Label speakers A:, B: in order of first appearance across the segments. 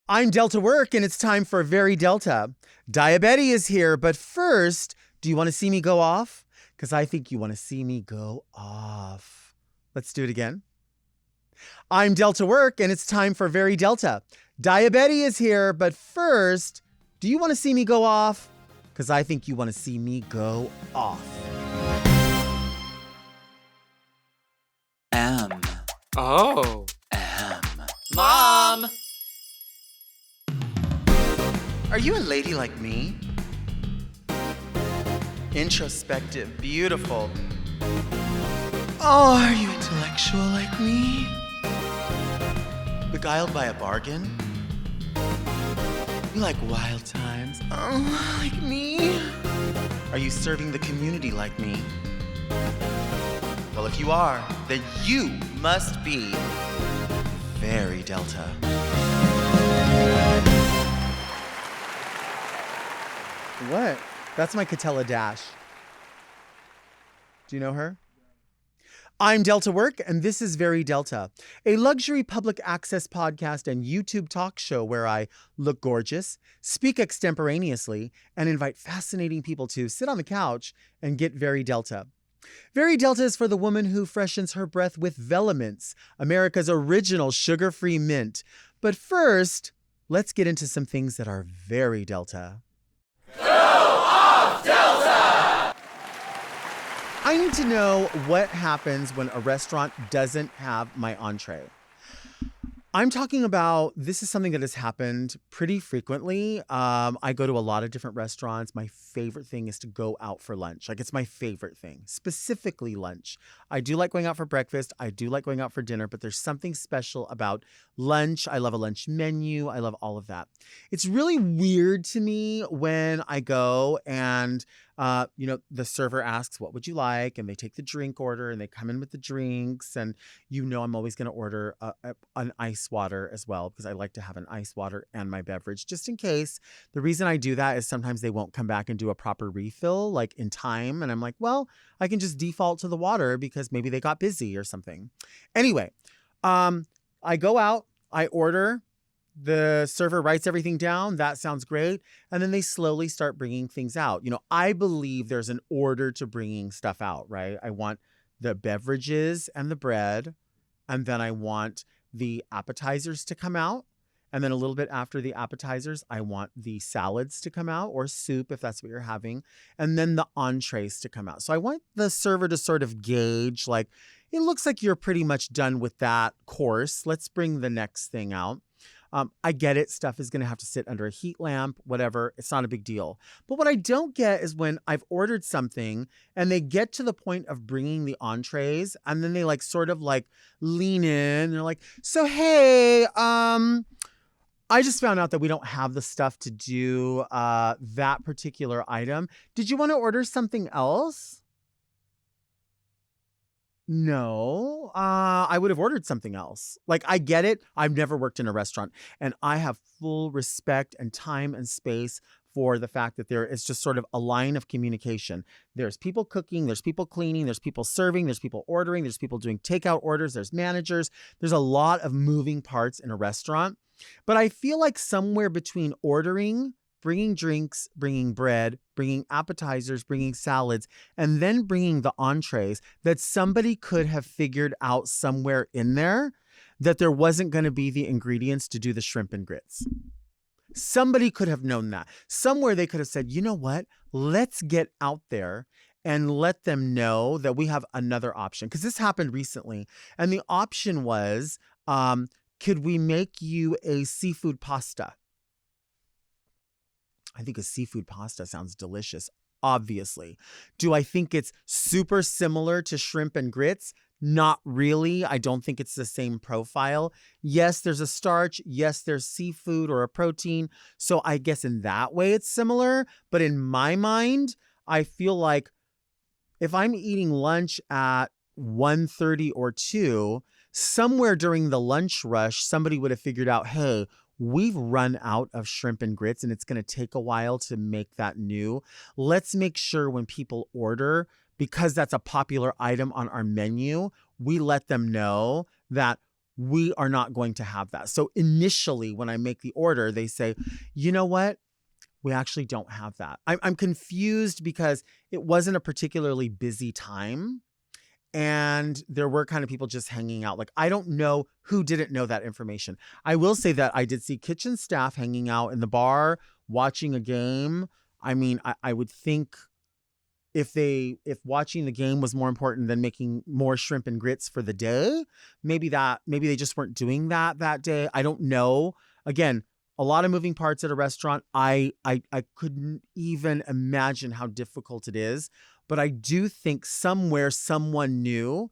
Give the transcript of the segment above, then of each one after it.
A: I'm Delta Work, and it's time for Very Delta. Daya Betty is here, but first, do you want to see me go off? Because I think you want to see me go off. Let's do it again. I'm Delta Work, and it's time for Very Delta. Daya Betty is here, but first, do you want to see me go off? Because I think you want to see me go off.
B: Oh.
A: Mom! Are you a lady like me? Introspective, beautiful. Oh, are you intellectual like me? Beguiled by a bargain? You like wild times? Oh, like me? Are you serving the community like me? Well, if you are, then you must be Very Delta. What? That's my Catella Dash. Do you know her? I'm Delta Work, and this is Very Delta, a luxury public access podcast and YouTube talk show where I look gorgeous, speak extemporaneously, and invite fascinating people to sit on the couch and get Very Delta. Very Delta is for the woman who freshens her breath with Velements, America's original sugar-free mint. But first, let's get into some things that are very Delta. Go off, Delta! I need to know what happens when a restaurant doesn't have my entree. I'm talking about, this is something that has happened pretty frequently. I go to a lot of different restaurants. My favorite thing is to go out for lunch. Like, it's my favorite thing, specifically lunch. I do like going out for breakfast. I do like going out for dinner, but there's something special about lunch. I love a lunch menu. I love all of that. It's really weird to me when I go and the server asks, what would you like? And they take the drink order and they come in with the drinks. And I'm always going to order an ice water as well, because I like to have an ice water and my beverage just in case. The reason I do that is sometimes they won't come back and do a proper refill like in time. And I'm like, well, I can just default to the water because maybe they got busy or something. Anyway, I go out, I order. The server writes everything down. That sounds great. And then they slowly start bringing things out. I believe there's an order to bringing stuff out, right? I want the beverages and the bread. And then I want the appetizers to come out. And then a little bit after the appetizers, I want the salads to come out, or soup if that's what you're having. And then the entrees to come out. So I want the server to sort of gauge, like, it looks like you're pretty much done with that course. Let's bring the next thing out. I get it. Stuff is going to have to sit under a heat lamp, whatever. It's not a big deal. But what I don't get is when I've ordered something and they get to the point of bringing the entrees and then they sort of lean in. They're like, so, hey, I just found out that we don't have the stuff to do that particular item. Did you want to order something else? No, I would have ordered something else. I get it. I've never worked in a restaurant, and I have full respect and time and space for the fact that there is just sort of a line of communication. There's people cooking, there's people cleaning, there's people serving, there's people ordering, there's people doing takeout orders, there's managers. There's a lot of moving parts in a restaurant. But I feel like somewhere between ordering, bringing drinks, bringing bread, bringing appetizers, bringing salads, and then bringing the entrees, that somebody could have figured out somewhere in there that there wasn't going to be the ingredients to do the shrimp and grits. Somebody could have known that. Somewhere they could have said, you know what? Let's get out there and let them know that we have another option. Because this happened recently. And the option was, could we make you a seafood pasta? I think a seafood pasta sounds delicious, obviously. Do I think it's super similar to shrimp and grits? Not really. I don't think it's the same profile. Yes, there's a starch. Yes, there's seafood or a protein. So I guess in that way it's similar. But in my mind, I feel like if I'm eating lunch at 1:30 or 2, somewhere during the lunch rush, somebody would have figured out, hey, we've run out of shrimp and grits and it's going to take a while to make that new. Let's make sure when people order, because that's a popular item on our menu, we let them know that we are not going to have that. So initially, when I make the order, they say, you know what? We actually don't have that. I'm confused because it wasn't a particularly busy time. And there were kind of people just hanging out. Like, I don't know who didn't know that information. I will say that I did see kitchen staff hanging out in the bar, watching a game. I mean, I would think if watching the game was more important than making more shrimp and grits for the day, maybe they just weren't doing that day. I don't know. Again, a lot of moving parts at a restaurant. I couldn't even imagine how difficult it is, but I do think somewhere someone knew.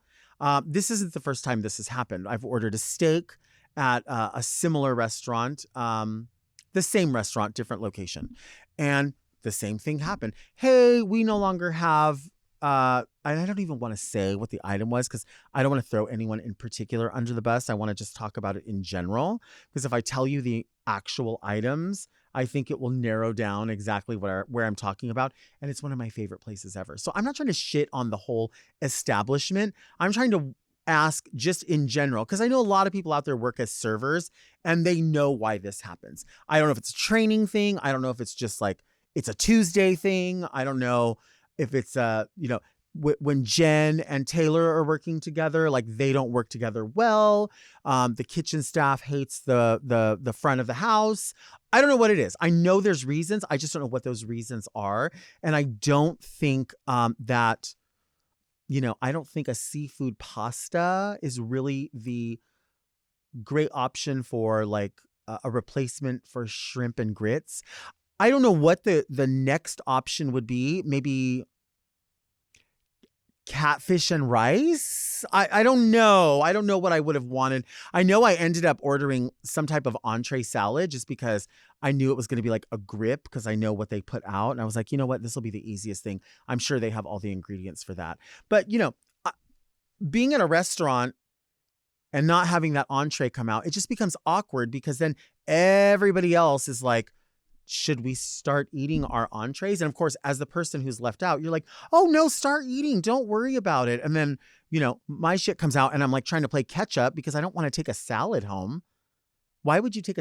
A: This isn't the first time this has happened. I've ordered a steak at a similar restaurant, the same restaurant, different location, and the same thing happened. Hey, we no longer have, I don't even want to say what the item was because I don't want to throw anyone in particular under the bus. I want to just talk about it in general, because if I tell you the actual items, I think it will narrow down exactly where I'm talking about. And it's one of my favorite places ever. So I'm not trying to shit on the whole establishment. I'm trying to ask just in general, because I know a lot of people out there work as servers and they know why this happens. I don't know if it's a training thing. I don't know if it's just like, it's a Tuesday thing. I don't know if it's when Jen and Taylor are working together, like they don't work together well. The kitchen staff hates the front of the house. I don't know what it is. I know there's reasons. I just don't know what those reasons are. And I don't think I don't think a seafood pasta is really the great option for like a replacement for shrimp and grits. I don't know what the next option would be. Maybe catfish and rice. I don't know. I don't know what I would have wanted. I know I ended up ordering some type of entree salad just because I knew it was going to be like a grip, because I know what they put out. And I was like, you know what? This will be the easiest thing. I'm sure they have all the ingredients for that. But, being at a restaurant and not having that entree come out, it just becomes awkward, because then everybody else is like, should we start eating our entrees? And of course, as the person who's left out, you're like, oh no, start eating. Don't worry about it. And then, my shit comes out and I'm like trying to play catch up because I don't want to take a salad home. Why would you take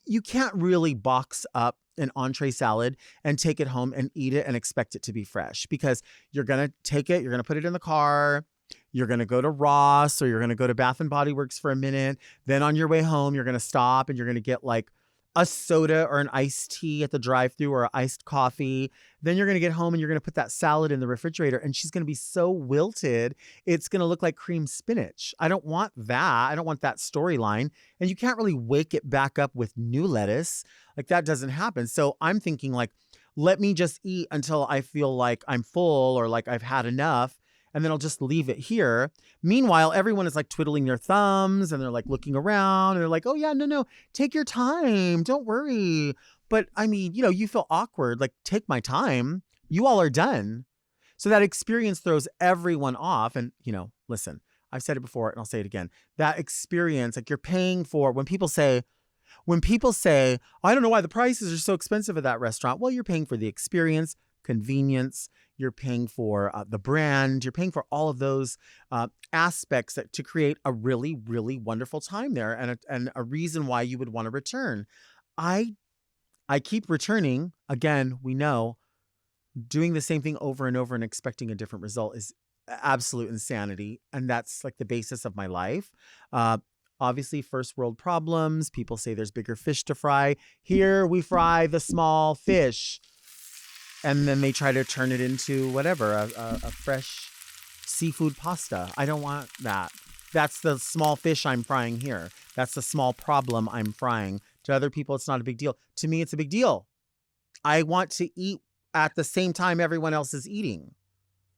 A: you can't really box up an entree salad and take it home and eat it and expect it to be fresh, because you're going to take it, you're going to put it in the car. You're going to go to Ross, or you're going to go to Bath and Body Works for a minute. Then on your way home, you're going to stop and you're going to get like a soda or an iced tea at the drive-thru, or iced coffee. Then you're going to get home and you're going to put that salad in the refrigerator, and she's going to be so wilted. It's going to look like cream spinach. I don't want that. I don't want that storyline. And you can't really wake it back up with new lettuce. Like, that doesn't happen. So I'm thinking like, let me just eat until I feel like I'm full or like I've had enough, and then I'll just leave it here. Meanwhile, everyone is like twiddling their thumbs and they're like looking around and they're like, oh yeah, no, take your time. Don't worry. But I mean, you feel awkward. Like, take my time. You all are done. So that experience throws everyone off. And, listen, I've said it before and I'll say it again. That experience, like, you're paying for, when people say, I don't know why the prices are so expensive at that restaurant. Well, you're paying for the experience, convenience. You're paying for the brand. You're paying for all of those aspects to create a really, really wonderful time there, and a reason why you would want to return. I keep returning. Again, we know doing the same thing over and over and expecting a different result is absolute insanity, and that's like the basis of my life. Obviously, first world problems. People say there's bigger fish to fry. Here we fry the small fish. And then they try to turn it into whatever, a fresh seafood pasta. I don't want that. That's the small fish I'm frying here. That's the small problem I'm frying. To other people, it's not a big deal. To me, it's a big deal. I want to eat at the same time everyone else is eating.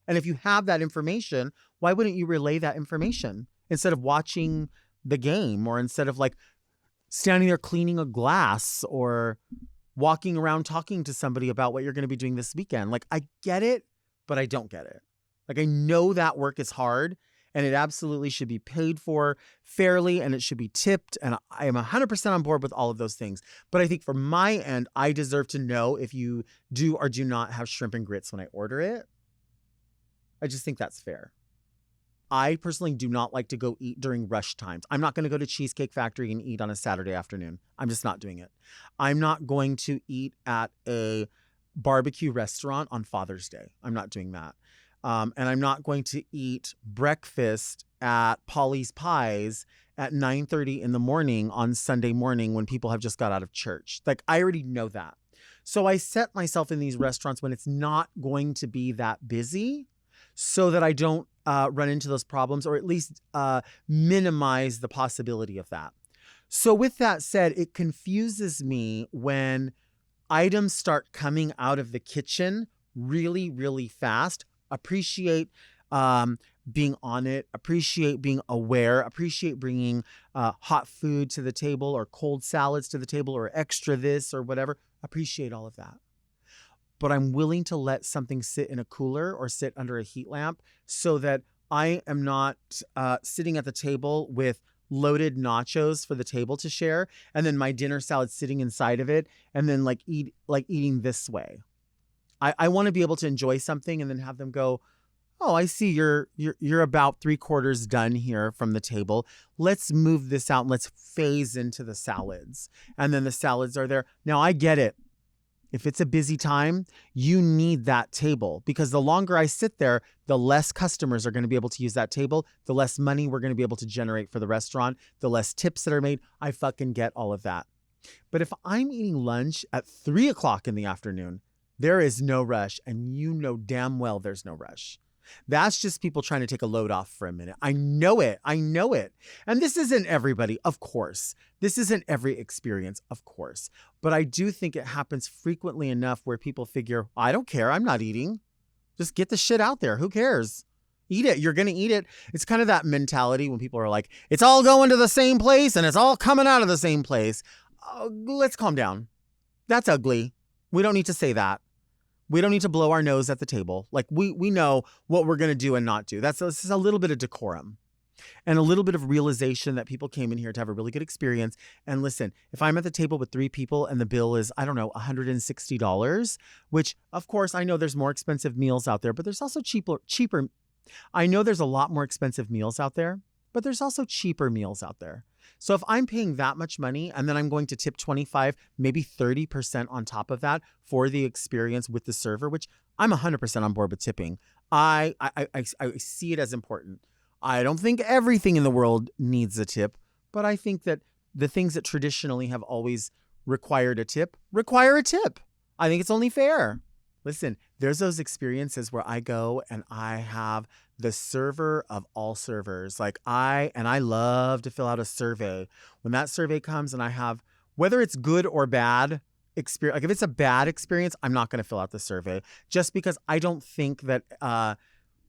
A: And if you have that information, why wouldn't you relay that information instead of watching the game, or instead of like standing there cleaning a glass, or walking around talking to somebody about what you're going to be doing this weekend? Like, I get it, but I don't get it. Like, I know that work is hard and it absolutely should be paid for fairly and it should be tipped. And I am 100% on board with all of those things. But I think from my end, I deserve to know if you do or do not have shrimp and grits when I order it. I just think that's fair. I personally do not like to go eat during rush times. I'm not going to go to Cheesecake Factory and eat on a Saturday afternoon. I'm just not doing it. I'm not going to eat at a barbecue restaurant on Father's Day. I'm not doing that. And I'm not going to eat breakfast at Polly's Pies at 9:30 in the morning on Sunday morning when people have just got out of church. Like, I already know that. So I set myself in these restaurants when it's not going to be that busy so that I don't run into those problems, or at least minimize the possibility of that. So with that said, it confuses me when items start coming out of the kitchen really, really fast. Appreciate being on it, appreciate being aware, appreciate bringing hot food to the table or cold salads to the table or extra this or whatever. Appreciate all of that. But I'm willing to let something sit in a cooler or sit under a heat lamp so that I am not sitting at the table with loaded nachos for the table to share, and then my dinner salad sitting inside of it, and then eating this way. I want to be able to enjoy something and then have them go, oh, I see you're about 3/4 done here from the table. Let's move this out and let's phase into the salads. And then the salads are there. Now, I get it. If it's a busy time, you need that table, because the longer I sit there, the less customers are going to be able to use that table, the less money we're going to be able to generate for the restaurant, the less tips that are made. I fucking get all of that. But if I'm eating lunch at 3 o'clock in the afternoon, there is no rush, and you know damn well there's no rush. That's just people trying to take a load off for a minute. I know it. And this isn't everybody, of course. This isn't every experience, of course. But I do think it happens frequently enough where people figure, I don't care. I'm not eating. Just get the shit out there. Who cares? Eat it. You're going to eat it. It's kind of that mentality when people are like, it's all going to the same place and it's all coming out of the same place. Let's calm down. That's ugly. We don't need to say that. We don't need to blow our nose at the table. Like, we know what we're going to do and not do. This is a little bit of decorum and a little bit of realization that people came in here to have a really good experience. And listen, if I'm at the table with 3 people and the bill is, I don't know, $160, which of course I know there's more expensive meals out there, but there's also cheaper. I know there's a lot more expensive meals out there, but there's also cheaper meals out there. So if I'm paying that much money and then I'm going to tip 25, maybe 30% on top of that for the experience with the server, which I'm 100% on board with tipping. I see it as important. I don't think everything in the world needs a tip, but I think that the things that traditionally have always required a tip require a tip. I think it's only fair. Listen, there's those experiences where I go and I have the server of all servers. I love to fill out a survey. When that survey comes and I have, whether it's good or bad experience, like if it's a bad experience, I'm not going to fill out the survey, just because I don't think that, I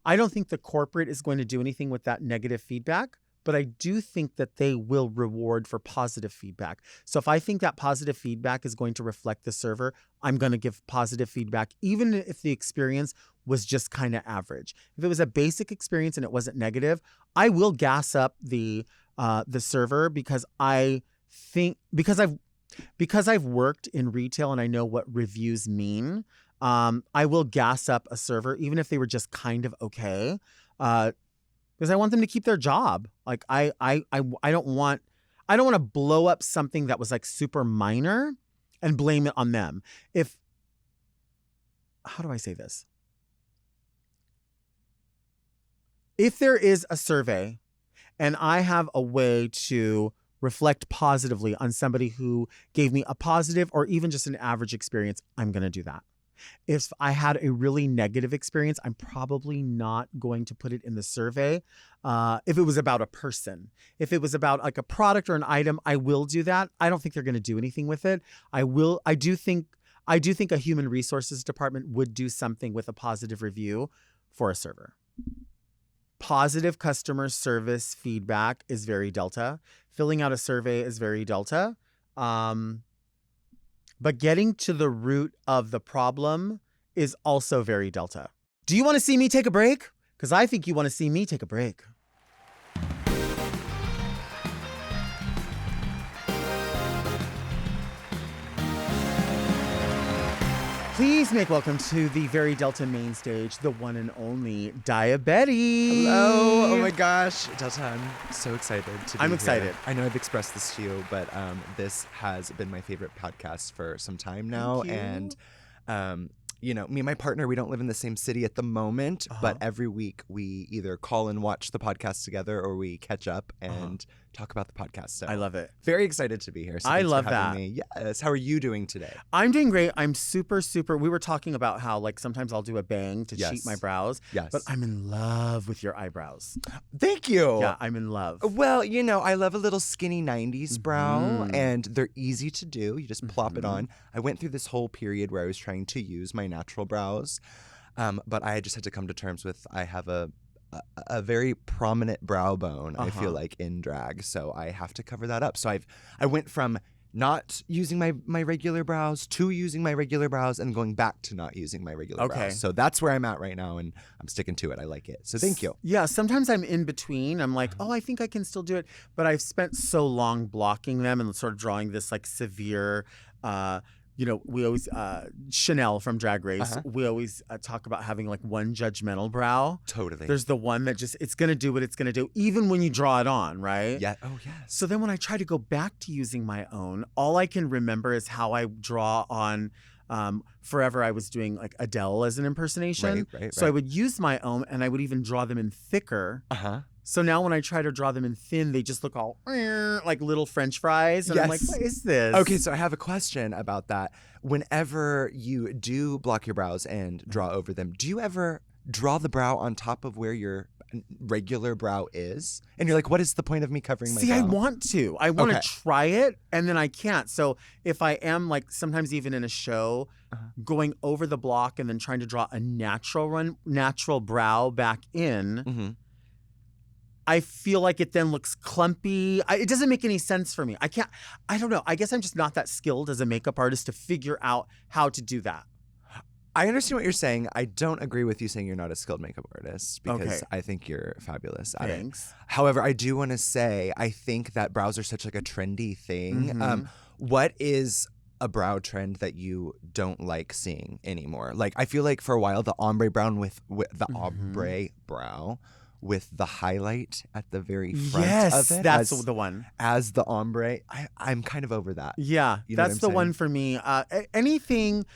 A: don't think the corporate is going to do anything with that negative feedback. But I do think that they will reward for positive feedback. So if I think that positive feedback is going to reflect the server, I'm going to give positive feedback, even if the experience was just kind of average. If it was a basic experience and it wasn't negative, I will gas up the server, because I've worked in retail and I know what reviews mean. I will gas up a server, even if they were just kind of okay. Because I want them to keep their job. Like I don't want to blow up something that was like super minor and blame it on them. How do I say this? If there is a survey and I have a way to reflect positively on somebody who gave me a positive or even just an average experience, I'm going to do that. If I had a really negative experience, I'm probably not going to put it in the survey. If it was about a person, if it was about like a product or an item, I will do that. I don't think they're going to do anything with it. I do think a human resources department would do something with a positive review for a server. Positive customer service feedback is very Delta. Filling out a survey is very Delta. But getting to the root of the problem is also very Delta. Do you want to see me take a break? Because I think you want to see me take a break. Please make welcome to the very Delta main stage, the one and only Daya Betty.
C: Hello. Oh my gosh. Delta, I'm so excited to be
A: I'm
C: here.
A: excited.
C: I know I've expressed this to you, but this has been my favorite podcast for some time now.
A: Thank you.
C: And, you know, me and my partner, we don't live in the same city at the moment, but every week we either call and watch the podcast together or we catch up and talk about the podcast. So
A: I love it.
C: very excited to be here. So
A: I
C: thanks
A: love
C: for having
A: that.
C: me. Yes. How are you doing today?
A: I'm doing great. I'm super. We were talking about how, like, sometimes I'll do a bang to cheat my brows.
C: Yes.
A: But I'm in love with your eyebrows.
C: Thank you.
A: Yeah, I'm in love.
C: Well, you know, I love a little skinny 90s brow, and they're easy to do. You just plop it on. I went through this whole period where I was trying to use my natural brows, but I just had to come to terms with I have a very prominent brow bone, I feel like, in drag, so I have to cover that up. So I went from not using my regular brows to using my regular brows and going back to not using my regular brows. So that's where I'm at right now, and I'm sticking to it. I like it. So thank you.
A: Yeah, sometimes I'm in between. I'm like, oh, I think I can still do it. But I've spent so long blocking them and sort of drawing this like severe, you know, we always, Chanel from Drag Race, we always talk about having like one judgmental brow.
C: Totally.
A: There's the one that just, it's going to do what it's going to do, even when you draw it on, right?
C: Yeah. Oh, yes.
A: So then when I try to go back to using my own, all I can remember is how I draw on, forever I was doing like Adele as an impersonation.
C: Right.
A: So I would use my own and I would even draw them in thicker. So now when I try to draw them in thin, they just look all like little French fries. And I'm like, what is this?
C: Okay, so I have a question about that. Whenever you do block your brows and draw over them, do you ever draw the brow on top of where your regular brow is? And you're like, what is the point of me covering my brow?
A: I want to. I want to try it, and then I can't. So if I am, like, sometimes even in a show, going over the block and then trying to draw a natural brow back in, I feel like it then looks clumpy. It doesn't make any sense for me. I don't know. I guess I'm just not that skilled as a makeup artist to figure out how to do that.
C: I understand what you're saying. I don't agree with you saying you're not a skilled makeup artist because I think you're fabulous at it. However, I do want to say I think that brows are such like a trendy thing. What is a brow trend that you don't like seeing anymore? Like, I feel like for a while the ombre brown with the ombre brow with the highlight at the very front of it.
A: That's the one.
C: As the ombre. I'm kind of over that.
A: Yeah,
C: you know
A: that's the one for me. Anything,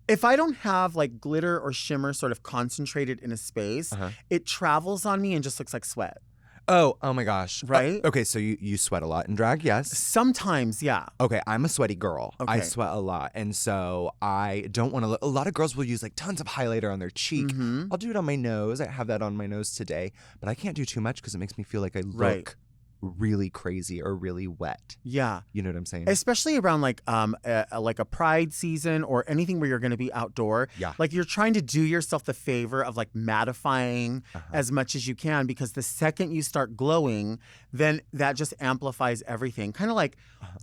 A: if I don't have like glitter or shimmer sort of concentrated in a space, it travels on me and just looks like sweat.
C: Oh my gosh.
A: Right?
C: Okay, so you sweat a lot in drag, yes?
A: Sometimes, yeah.
C: Okay, I'm a sweaty girl.
A: Okay.
C: I sweat a lot. And so I don't want to a lot of girls will use like tons of highlighter on their cheek. I'll do it on my nose. I have that on my nose today. But I can't do too much because it makes me feel like I look really crazy or really wet.
A: Yeah.
C: You know what I'm saying?
A: Especially around like a pride season or anything where you're going to be outdoor.
C: Yeah.
A: Like you're trying to do yourself the favor of like mattifying as much as you can, because the second you start glowing, then that just amplifies everything. Kind of like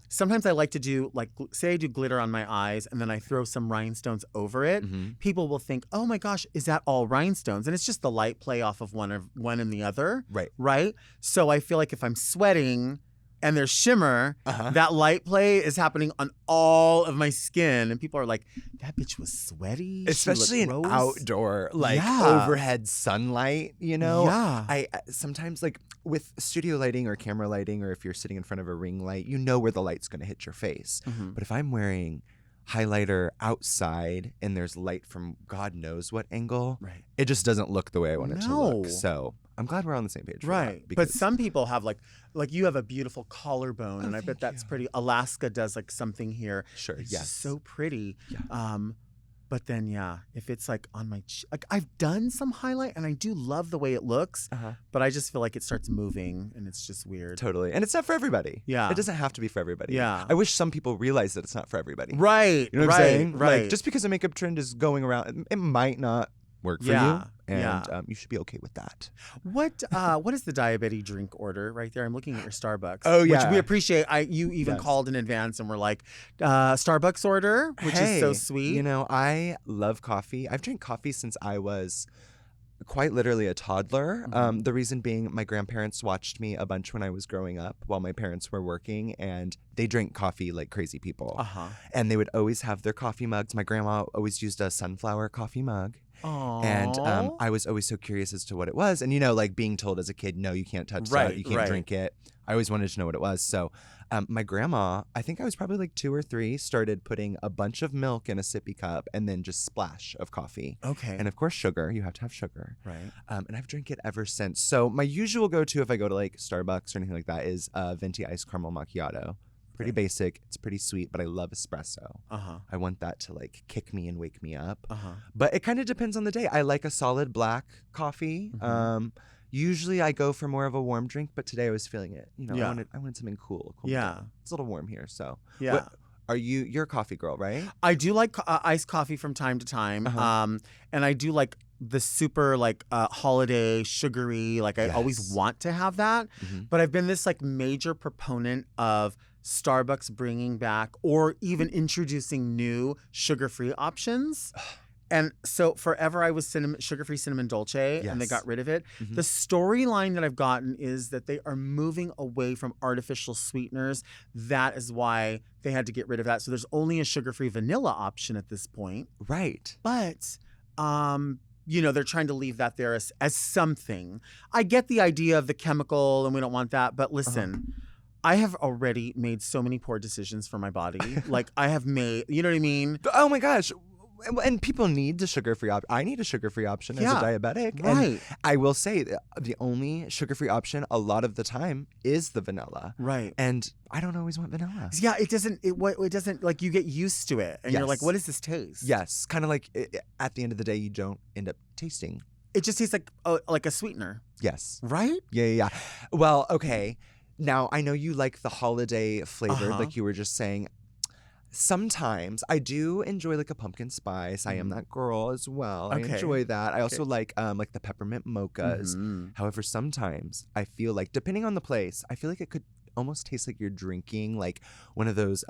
A: sometimes I like to do like, say I do glitter on my eyes and then I throw some rhinestones over it. People will think, oh my gosh, is that all rhinestones? And it's just the light play off of one and the other. Right? So I feel like if I'm sweating and there's shimmer, that light play is happening on all of my skin, and people are like, that bitch was sweaty,
C: especially in outdoor like overhead sunlight, you know. I sometimes like with studio lighting or camera lighting, or if you're sitting in front of a ring light, you know where the light's going to hit your face. But if I'm wearing highlighter outside and there's light from God knows what angle, it just doesn't look the way I want it to look. So I'm glad we're on the same page.
A: But some people have like you have a beautiful collarbone, and I bet that's pretty. Alaska does like something here. It's just so pretty. But then, if it's like on my like I've done some highlight and I do love the way it looks, but I just feel like it starts moving and it's just weird.
C: Totally. And it's not for everybody.
A: Yeah.
C: It doesn't have to be for everybody.
A: Yeah.
C: I wish some people realize that it's not for everybody.
A: Right.
C: You know what I'm saying?
A: Right.
C: Like, just because a makeup trend is going around, it might not work for you. And you should be okay with that.
A: What is the Daya Betty drink order right there? I'm looking at your Starbucks.
C: Oh, yeah.
A: Which we appreciate. You even called in advance and were like, Starbucks order, which is so sweet.
C: You know, I love coffee. I've drank coffee since I was quite literally a toddler. The reason being, my grandparents watched me a bunch when I was growing up while my parents were working, and they drink coffee like crazy people. And they would always have their coffee mugs. My grandma always used a sunflower coffee mug.
A: Aww.
C: And I was always so curious as to what it was. And, like being told as a kid, no, you can't touch that. You can't drink it. I always wanted to know what it was. So my grandma, I think I was probably like 2 or 3, started putting a bunch of milk in a sippy cup and then just splash of coffee.
A: Okay.
C: And of course, sugar. You have to have sugar.
A: Right.
C: And I've drank it ever since. So my usual go-to if I go to like Starbucks or anything like that is venti iced caramel macchiato. Pretty basic. It's pretty sweet, but I love espresso. I want that to like kick me and wake me up. But it kind of depends on the day. I like a solid black coffee. Usually I go for more of a warm drink, but today I was feeling it. I wanted something cool.
A: Yeah.
C: It's a little warm here, so.
A: Yeah.
C: You're a coffee girl, right?
A: I do like iced coffee from time to time. And I do like the super like holiday sugary, like I always want to have that. But I've been this like major proponent of Starbucks bringing back or even introducing new sugar-free options. And so forever I was sugar-free cinnamon dolce, and they got rid of it. The storyline that I've gotten is that they are moving away from artificial sweeteners. That is why they had to get rid of that. So there's only a sugar-free vanilla option at this point.
C: Right.
A: But they're trying to leave that there as something. I get the idea of the chemical, and we don't want that. But listen, I have already made so many poor decisions for my body. Like I have made, you know what I mean?
C: Oh my gosh. And people need the sugar-free option. I need a sugar-free option as a diabetic.
A: Right.
C: And I will say the only sugar-free option a lot of the time is the vanilla.
A: Right.
C: And I don't always want vanilla.
A: Yeah, it doesn't like you get used to it and you're like, what does this taste?
C: Yes. Kind of like at the end of the day, you don't end up tasting.
A: It just tastes like a sweetener.
C: Yes.
A: Right?
C: Yeah. Well, okay. Now, I know you like the holiday flavored, like you were just saying. Sometimes I do enjoy like a pumpkin spice. I am that girl as well. I enjoy that. I also like the peppermint mochas. However, sometimes I feel like, depending on the place, I feel like it could almost taste like you're drinking like one of those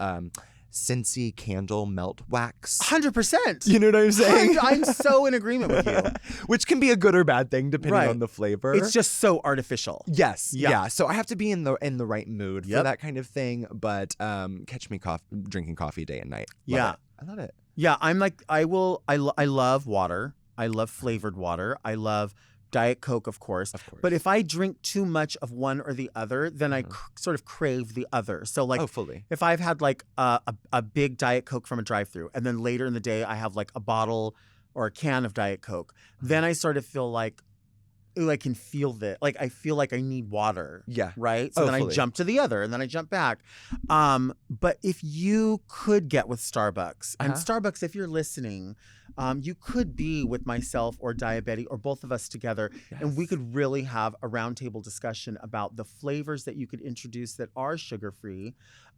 C: Scentsy candle melt wax.
A: 100%.
C: You know what I'm saying?
A: I'm so in agreement with you.
C: Which can be a good or bad thing depending on the flavor.
A: It's just so artificial.
C: Yes. Yeah. So I have to be in the right mood for that kind of thing. But catch me drinking coffee day and night. I love it.
A: Yeah. I'm like, I love water. I love flavored water. I love Diet Coke, of course. But if I drink too much of one or the other, then I sort of crave the other. So like,
C: fully.
A: If I've had like a big Diet Coke from a drive-thru, and then later in the day I have like a bottle or a can of Diet Coke, then I sort of feel like, ooh, I can feel that. Like I feel like I need water. Yeah. Right? So then I jump to the other and then I jump back. But if you could get with Starbucks, and Starbucks, if you're listening, you could be with myself or Daya Betty or both of us together, and we could really have a roundtable discussion about the flavors that you could introduce that are sugar-free.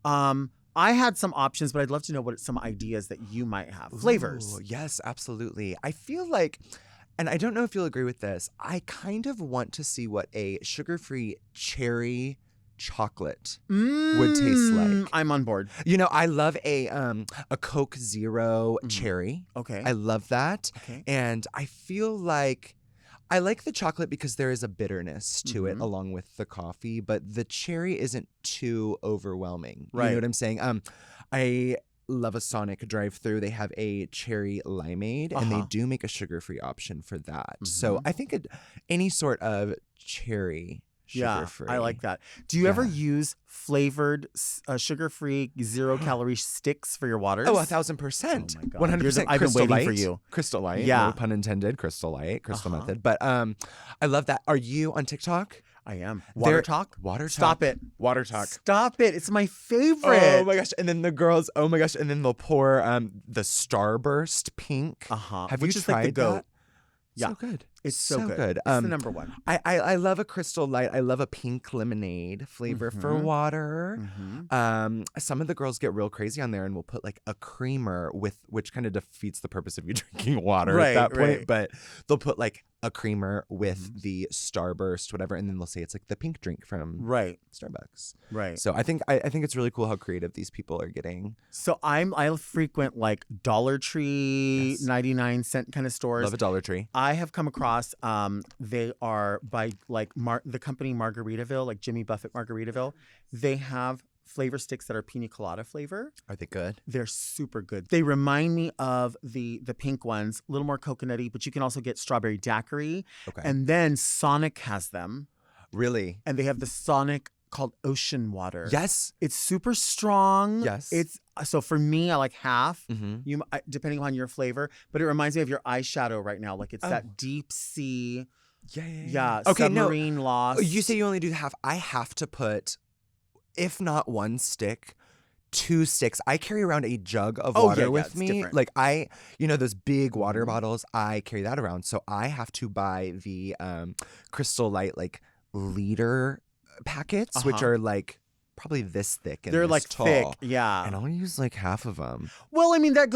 A: I had some options, but I'd love to know what some ideas that you might have. Flavors.
C: Ooh, yes, absolutely. I feel like, and I don't know if you'll agree with this, I kind of want to see what a sugar-free cherry chocolate would taste like.
A: I'm on board.
C: I love a Coke Zero cherry.
A: Okay.
C: I love that.
A: Okay.
C: And I feel like I like the chocolate because there is a bitterness to it along with the coffee, but the cherry isn't too overwhelming.
A: Right.
C: You know what I'm saying? I love a Sonic drive-thru. They have a cherry limeade, and they do make a sugar-free option for that. So I think any sort of cherry sugar-free.
A: I like that. Do you ever use flavored sugar-free 0-calorie sticks for your waters?
C: Oh, 1,000%.
A: Oh my God.
C: 100%.
A: I've been waiting for you.
C: Crystal Light.
A: Yeah.
C: No pun intended. Crystal Light. Crystal Method. But I love that. Are you on TikTok?
A: I am. Water Talk?
C: Water Talk.
A: Stop it.
C: Water Talk.
A: Stop it. It's my favorite.
C: Oh my gosh. And then the girls, oh my gosh. And then they'll pour the Starburst pink. Have
A: Which
C: you
A: is
C: tried
A: like the goat.
C: that?
A: Yeah.
C: So good.
A: It's so good. It's the number one.
C: I love a Crystal Light. I love a pink lemonade flavor for water. Some of the girls get real crazy on there and will put like a creamer which kind of defeats the purpose of you drinking water at that point. But they'll put like a creamer with the Starburst, whatever, and then they'll say it's like the pink drink from
A: Right.
C: Starbucks.
A: Right.
C: So I think it's really cool how creative these people are getting.
A: So I frequent like Dollar Tree, 99-cent kind of stores.
C: Love a Dollar Tree.
A: I have come across they are by like the company Margaritaville, like Jimmy Buffett Margaritaville. They have flavor sticks that are pina colada flavor.
C: Are they good?
A: They're super good. They remind me of the pink ones, a little more coconutty, but you can also get strawberry daiquiri.
C: Okay.
A: And then Sonic has them.
C: Really?
A: And they have the Sonic called Ocean Water.
C: Yes.
A: It's super strong.
C: Yes.
A: It's so for me, I like half.
C: Mm-hmm.
A: Depending on your flavor, but it reminds me of your eyeshadow right now. Like it's that deep sea.
C: Yeah.
A: Okay, submarine lost.
C: You say you only do half. I have to put, if not one stick, 2 sticks. I carry around a jug of water with me.
A: Different.
C: Like those big water bottles, I carry that around. So I have to buy the Crystal Light like liter packets, which are like probably this thick and
A: they're
C: this
A: like
C: tall.
A: thick, yeah.
C: And I'll use like half of them.
A: Well, I mean that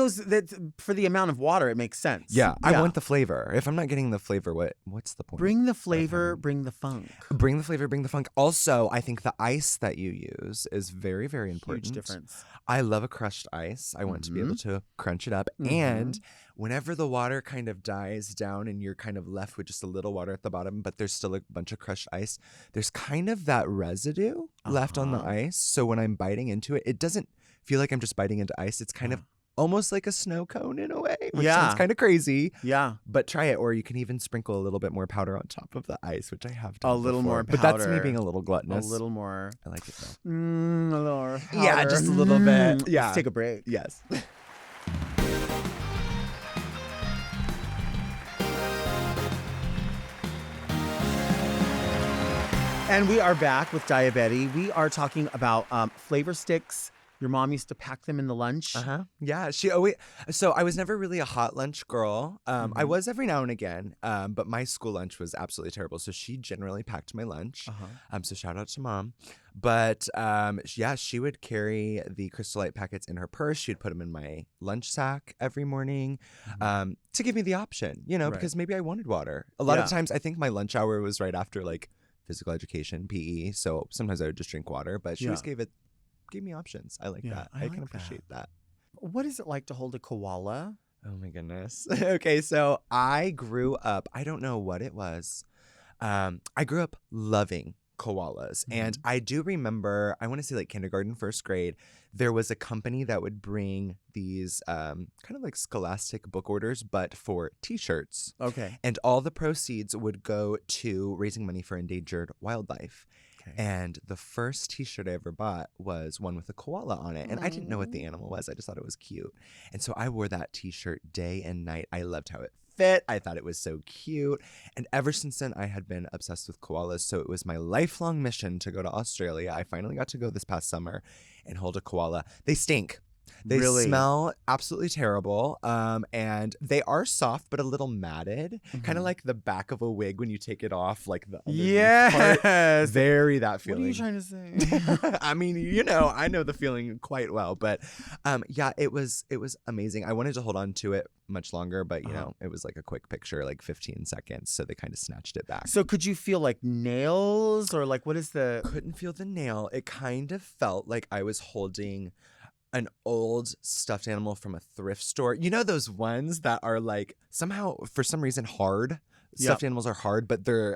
A: for the amount of water, it makes sense.
C: Yeah, I want the flavor. If I'm not getting the flavor, what's the point?
A: Bring the flavor, bring the funk.
C: Bring the flavor, bring the funk. Also, I think the ice that you use is very, very important.
A: Huge difference.
C: I love a crushed ice. I want to be able to crunch it up. And whenever the water kind of dies down and you're kind of left with just a little water at the bottom, but there's still a bunch of crushed ice, there's kind of that residue left on the ice. So when I'm biting into it, it doesn't feel like I'm just biting into ice. It's kind of almost like a snow cone in a way, which sounds kind of crazy.
A: Yeah.
C: But try it, or you can even sprinkle a little bit more powder on top of the ice, which I have done
A: A little
C: before.
A: more
C: But that's me
A: powder.
C: being a little gluttonous.
A: A little more.
C: I like it though.
A: A little more powder.
C: Yeah, just a little bit. Yeah.
A: Let's take a break.
C: Yes.
A: And we are back with Daya Betty. We are talking about flavor sticks. Your mom used to pack them in the lunch.
C: Yeah, she always. So I was never really a hot lunch girl. I was every now and again, but my school lunch was absolutely terrible. So she generally packed my lunch. So shout out to mom. But yeah, she would carry the Crystal Light packets in her purse. She'd put them in my lunch sack every morning to give me the option, because maybe I wanted water. A lot of times, I think my lunch hour was right after like physical education, PE. So sometimes I would just drink water, but she always gave me options. I like that. I can appreciate that.
A: What is it like to hold a koala?
C: Oh my goodness. Okay, so I grew up, I don't know what it was. I grew up loving koalas. And I do remember, I want to say like kindergarten, first grade, there was a company that would bring these kind of like Scholastic book orders, but for t-shirts.
A: Okay.
C: And all the proceeds would go to raising money for endangered wildlife. Okay. And the first t-shirt I ever bought was one with a koala on it. And I didn't know what the animal was. I just thought it was cute. And so I wore that t-shirt day and night. I loved how it fit. I thought it was so cute. And ever since then, I had been obsessed with koalas. So it was my lifelong mission to go to Australia. I finally got to go this past summer and hold a koala. They stink. They smell absolutely terrible. And they are soft, but a little matted. Kind of like the back of a wig when you take it off, like the part. Very that feeling.
A: What are you trying to say?
C: I mean, I know the feeling quite well. But yeah, it was amazing. I wanted to hold on to it much longer, but it was like a quick picture, like 15 seconds. So they kind of snatched it back.
A: So could you feel like nails or like what is the...
C: Couldn't feel the nail. It kind of felt like I was holding an old stuffed animal from a thrift store. You know those ones that are like somehow, for some reason, hard? Stuffed animals are hard, but they're...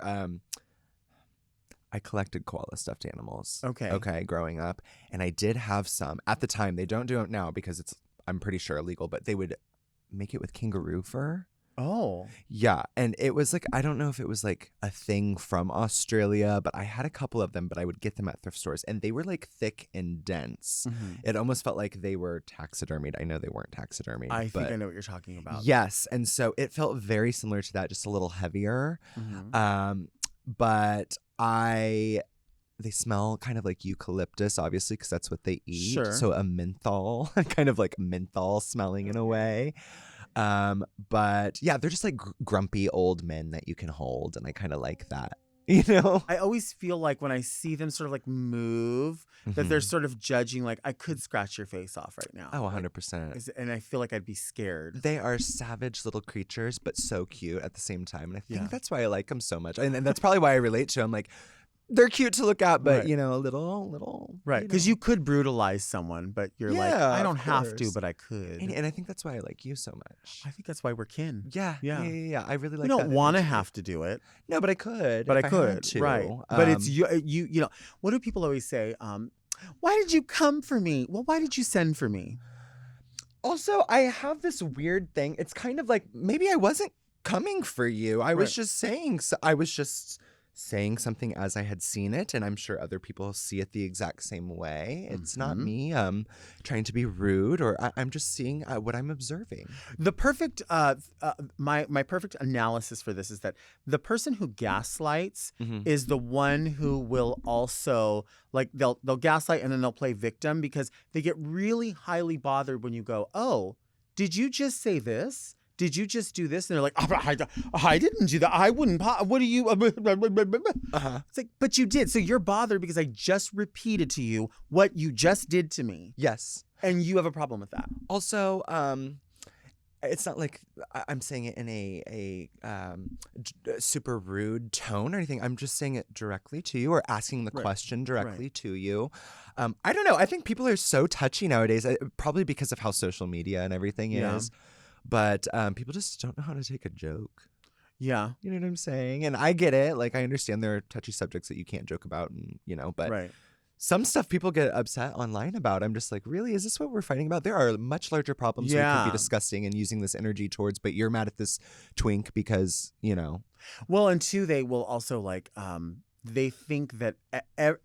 C: I collected koala stuffed animals. Okay, growing up. And I did have some. At the time, they don't do it now because it's, I'm pretty sure, illegal, but they would make it with kangaroo fur.
A: Oh.
C: Yeah. And it was like, I don't know if it was like a thing from Australia, but I had a couple of them, but I would get them at thrift stores. And they were like thick and dense. It almost felt like they were taxidermied. I know they weren't taxidermied.
A: I think I know what you're talking about.
C: Yes. And so it felt very similar to that, just a little heavier. But they smell kind of like eucalyptus, obviously, because that's what they eat.
A: Sure.
C: So a menthol, kind of like menthol smelling in a way. But yeah, they're just like grumpy old men that you can hold. And I kind of like that You know?
A: I always feel like when I see them sort of like move, that they're sort of judging, like, I could scratch your face off right now.
C: Oh,
A: Like,
C: 100%.
A: and I feel like I'd be scared.
C: They are savage little creatures, but so cute at the same time. And I think
A: Yeah.
C: that's why I like them so much. And that's probably why I relate to them. Like, they're cute to look at, but,
A: Right.
C: you know, a little.
A: Right. Because
C: know.
A: you could brutalize someone, but you're like,
C: Yeah,
A: I
C: of
A: don't have to,
C: course.
A: but I could.
C: And I think that's why I like you so much.
A: I think that's why we're kin.
C: Yeah. I really like
A: You don't
C: that
A: want to
C: energy.
A: have to do it,
C: No, but I could.
A: but
C: if
A: I
C: had
A: could.
C: to.
A: Right. But it's you know, what do people always say? Why did you come for me? Well, why did you send for me?
C: Also, I have this weird thing. It's kind of like maybe I wasn't coming for you. I was
A: Right.
C: just saying. I was just saying something as I had seen it, and I'm sure other people see it the exact same way. It's not me trying to be rude, or I'm just seeing what I'm observing.
A: The perfect my perfect analysis for this is that the person who gaslights is the one who will also, like, they'll gaslight and then they'll play victim, because they get really highly bothered when you go, oh, did you just say this? Did you just do this? And they're like, I didn't do that. I wouldn't. What do you? It's like, but you did. So you're bothered because I just repeated to you what you just did to me.
C: Yes.
A: And you have a problem with that.
C: Also, it's not like I'm saying it in a super rude tone or anything. I'm just saying it directly to you, or asking the question directly to you. I don't know. I think people are so touchy nowadays, probably because of how social media and everything is. But people just don't know how to take a joke.
A: Yeah.
C: You know what I'm saying? And I get it. Like, I understand there are touchy subjects that you can't joke about, and but some stuff people get upset online about. I'm just like, really? Is this what we're fighting about? There are much larger problems we could be discussing and using this energy towards, but you're mad at this twink because,
A: Well, and two, they will also like, they think that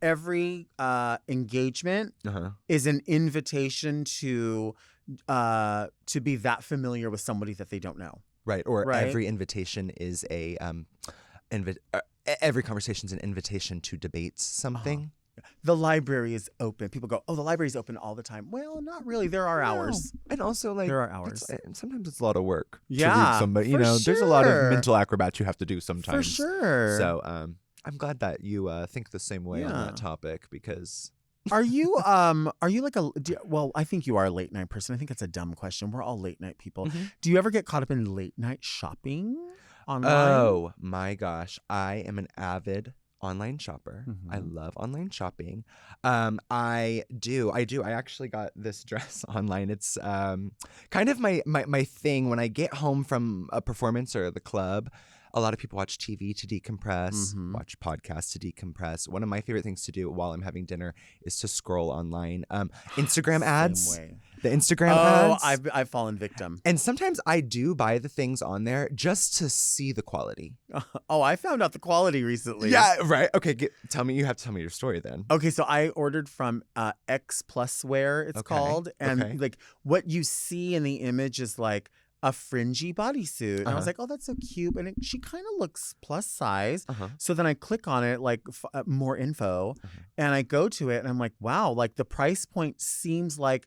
A: every engagement is an invitation to be that familiar with somebody that they don't know.
C: Right. Or every invitation is every conversation is an invitation to debate something.
A: The library is open. People go, oh, the library's open all the time. Well, not really. There are hours.
C: And also, like,
A: there are hours.
C: Sometimes it's a lot of work to
A: Yeah,
C: read somebody.
A: for
C: There's a lot of
A: sure.
C: mental acrobats you have to do sometimes.
A: For sure.
C: So I'm glad that you think the same way on that topic, because...
A: Are you like well, I think you are a late night person. I think it's a dumb question. We're all late night people. Do you ever get caught up in late night shopping online?
C: Oh my gosh. I am an avid online shopper. I love online shopping. I do. I actually got this dress online. It's kind of my thing when I get home from a performance or the club. A lot of people watch TV to decompress, watch podcasts to decompress. One of my favorite things to do while I'm having dinner is to scroll online. Instagram ads.
A: Same way.
C: The Instagram ads.
A: Oh, I've fallen victim.
C: And sometimes I do buy the things on there just to see the quality.
A: Oh, I found out the quality recently.
C: Yeah, right. Okay, you have to tell me your story then.
A: Okay, so I ordered from X Plus Wear, it's called. And like what you see in the image is like a fringy bodysuit. And I was like, oh, that's so cute. And she kind of looks plus size. So then I click on it, like more info, and I go to it and I'm like, wow, like the price point seems like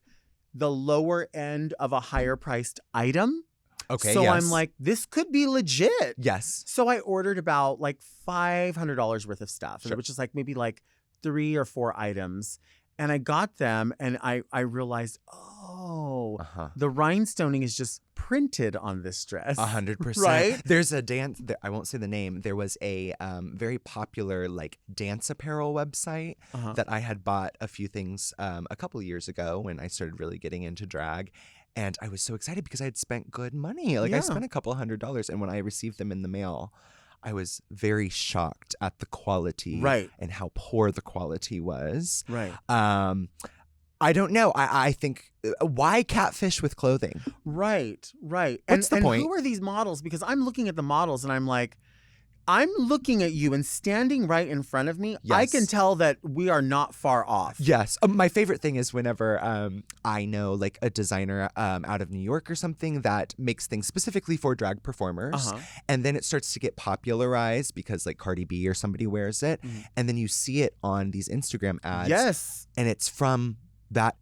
A: the lower end of a higher priced item.
C: Okay,
A: so I'm like, this could be legit.
C: Yes.
A: So I ordered about like $500 worth of stuff, which is like maybe like 3 or 4 items. And I got them and I realized, the rhinestoning is just printed on this dress.
C: 100%.
A: Right?
C: There's a dance, I won't say the name. There was a very popular like dance apparel website that I had bought a few things a couple of years ago when I started really getting into drag. And I was so excited because I had spent good money. Like I spent a couple $100. And when I received them in the mail, I was very shocked at the quality and how poor the quality was.
A: Right.
C: I don't know. I think, why catfish with clothing?
A: Right.
C: What's the point?
A: And who are these models? Because I'm looking at the models and I'm like, I'm looking at you and standing right in front of me. I can tell that we are not far off.
C: Yes. My favorite thing is whenever I know like a designer out of New York or something that makes things specifically for drag performers. And then it starts to get popularized because like Cardi B or somebody wears it. And then you see it on these Instagram ads.
A: Yes.
C: And it's from that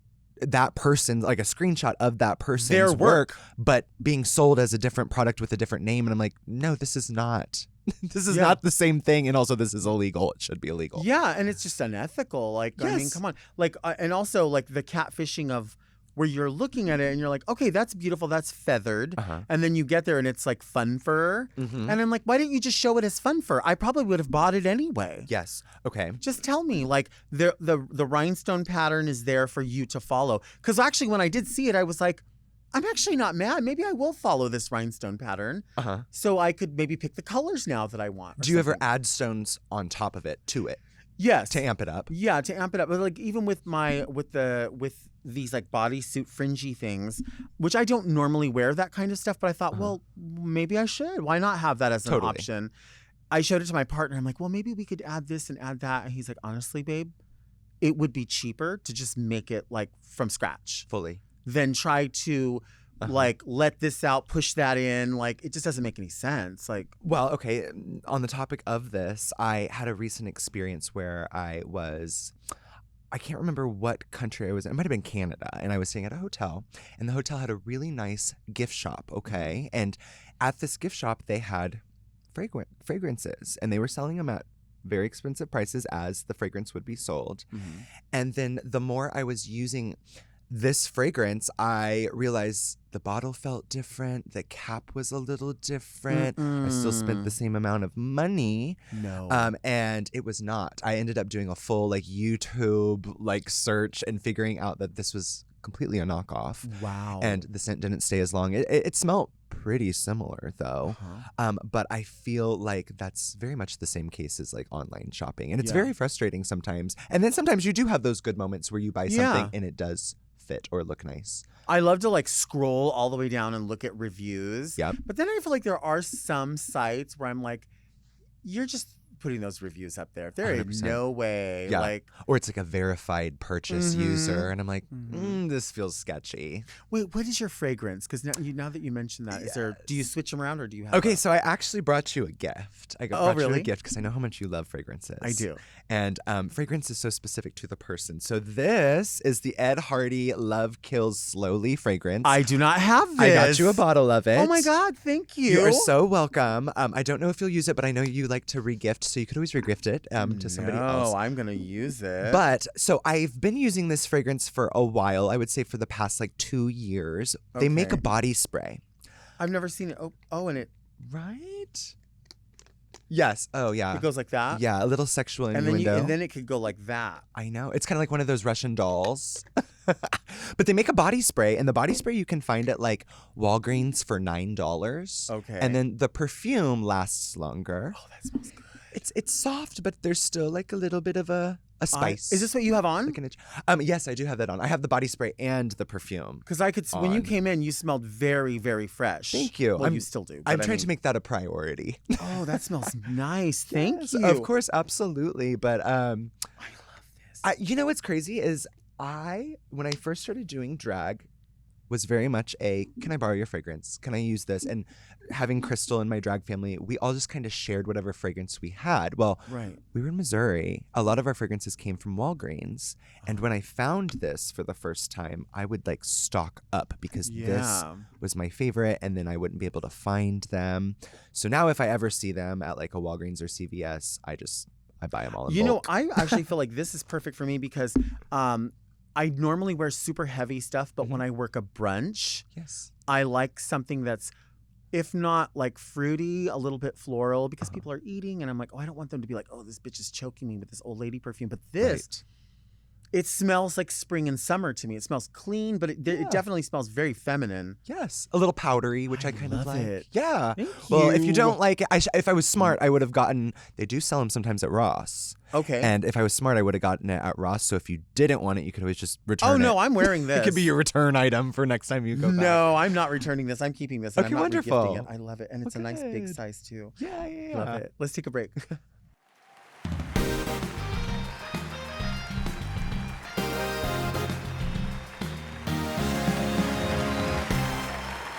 C: person, like a screenshot of that person's work, but being sold as a different product with a different name. And I'm like, no, this is not This is
A: Yeah.
C: not the same thing, and also this is illegal. It should be illegal.
A: Yeah, and it's just unethical. Like, I mean,
C: Yes.
A: come on. Like, and also like the catfishing of where you're looking at it and you're like, okay, that's beautiful, that's feathered,
C: Uh-huh.
A: and then you get there and it's like fun fur,
C: Mhm.
A: and I'm like, why didn't you just show it as fun fur? I probably would have bought it anyway.
C: Yes. Okay.
A: Just tell me, like the rhinestone pattern is there for you to follow. Because actually, when I did see it, I was like, I'm actually not mad. Maybe I will follow this rhinestone pattern,
C: Uh-huh.
A: so I could maybe pick the colors now that I want. or
C: Do you ever
A: something.
C: add stones on top of it to it
A: Yes.
C: to amp it up?
A: Yeah, to amp it up. But like even with with these like bodysuit fringy things, which I don't normally wear that kind of stuff, but I thought, well, maybe I should. Why not have that as an
C: Totally.
A: option? I showed it to my partner. I'm like, well, maybe we could add this and add that. And he's like, honestly, babe, it would be cheaper to just make it like from scratch
C: Fully.
A: than try to like let this out, push that in. Like it just doesn't make any sense. Like,
C: Well, okay. On the topic of this, I had a recent experience where I can't remember what country I was in. It might have been Canada. And I was staying at a hotel. And the hotel had a really nice gift shop, okay? And at this gift shop, they had fragrances. And they were selling them at very expensive prices as the fragrance would be sold. And then the more I was using this fragrance, I realized the bottle felt different. The cap was a little different. I still spent the same amount of money.
A: no.
C: And it was not. I ended up doing a full like YouTube like search and figuring out that this was completely a knockoff.
A: Wow.
C: And the scent didn't stay as long. It smelled pretty similar though. But I feel like that's very much the same case as like online shopping. And it's
A: Yeah.
C: very frustrating sometimes. And then sometimes you do have those good moments where you buy something
A: Yeah.
C: and it does fit or look nice.
A: I love to like scroll all the way down and look at reviews.
C: Yep.
A: But then I feel like there are some sites where I'm like, you're just putting those reviews up there. There is
C: 100%.
A: no way.
C: Yeah.
A: Like,
C: Or it's like a verified purchase user. And I'm like,
A: Mhm.
C: this feels sketchy.
A: wait, what is your fragrance? Because now that you mention that, is there? Do you switch them around or do you have?
C: Okay, so I actually brought you a gift. I brought you
A: really?
C: a gift because I know how much you love fragrances.
A: I do.
C: And fragrance is so specific to the person. So this is the Ed Hardy Love Kills Slowly fragrance.
A: I do not have this.
C: I got you a bottle of it.
A: Oh my God! Thank you.
C: You are so welcome. I don't know if you'll use it, but I know you like to regift, so you could always regift it to somebody else.
A: No, I'm gonna use it.
C: But so I've been using this fragrance for a while. I would say for the past like 2 years. They make a
A: Okay.
C: body spray.
A: I've never seen it. Oh, and it
C: Right? Yes. Oh, yeah.
A: it goes like that.
C: Yeah, a little sexual
A: And then
C: innuendo.
A: and then it could go like that.
C: I know. It's kind of like one of those Russian dolls. But they make a body spray, and the body spray you can find at like Walgreens for $9.
A: Okay.
C: And then the perfume lasts longer.
A: Oh, that smells good.
C: It's soft, but there's still like a little bit of a spice.
A: Is this what you have on?
C: Like an itch. Yes, I do have that on. I have the body spray and the perfume.
A: Because I could, when you
C: on.
A: came in, you smelled very, very fresh.
C: Thank you.
A: Well, you still do.
C: I'm
A: but I
C: trying to
A: mean-
C: make that a priority.
A: Oh, that smells nice. Thank
C: Yes,
A: you.
C: Of course, absolutely. But
A: I love this.
C: you know what's crazy is when I first started doing drag, was very much can I borrow your fragrance? Can I use this? And having Crystal in my drag family, we all just kind of shared whatever fragrance we had. Well,
A: Right.
C: we were in Missouri. A lot of our fragrances came from Walgreens. And when I found this for the first time, I would like stock up because this
A: Yeah.
C: was my favorite, and then I wouldn't be able to find them. So now if I ever see them at like a Walgreens or CVS, I buy them all in
A: You know,
C: bulk.
A: I actually feel like this is perfect for me because I normally wear super heavy stuff, but when I work a brunch,
C: Yes.
A: I like something that's, if not like fruity, a little bit floral because people are eating and I'm like, oh, I don't want them to be like, oh, this bitch is choking me with this old lady perfume. But this, it smells like spring and summer to me. It smells clean, but it definitely smells very feminine.
C: Yes, a little powdery, which I kind of
A: love
C: like.
A: it.
C: Yeah.
A: Thank
C: Well, if
A: you.
C: you don't like it, if I was smart, I would have gotten. They do sell them sometimes at Ross.
A: Okay.
C: And if I was smart, I would have gotten it at Ross. So if you didn't want it, you could always just return it.
A: Oh no, I'm wearing this.
C: It could be your return item for next time you go back.
A: No, I'm not returning this. I'm keeping this. And
C: Okay,
A: I'm not
C: wonderful.
A: regifting it. I love it, and it's a nice big
C: good.
A: size too.
C: Yeah.
A: Love it. Let's take a break.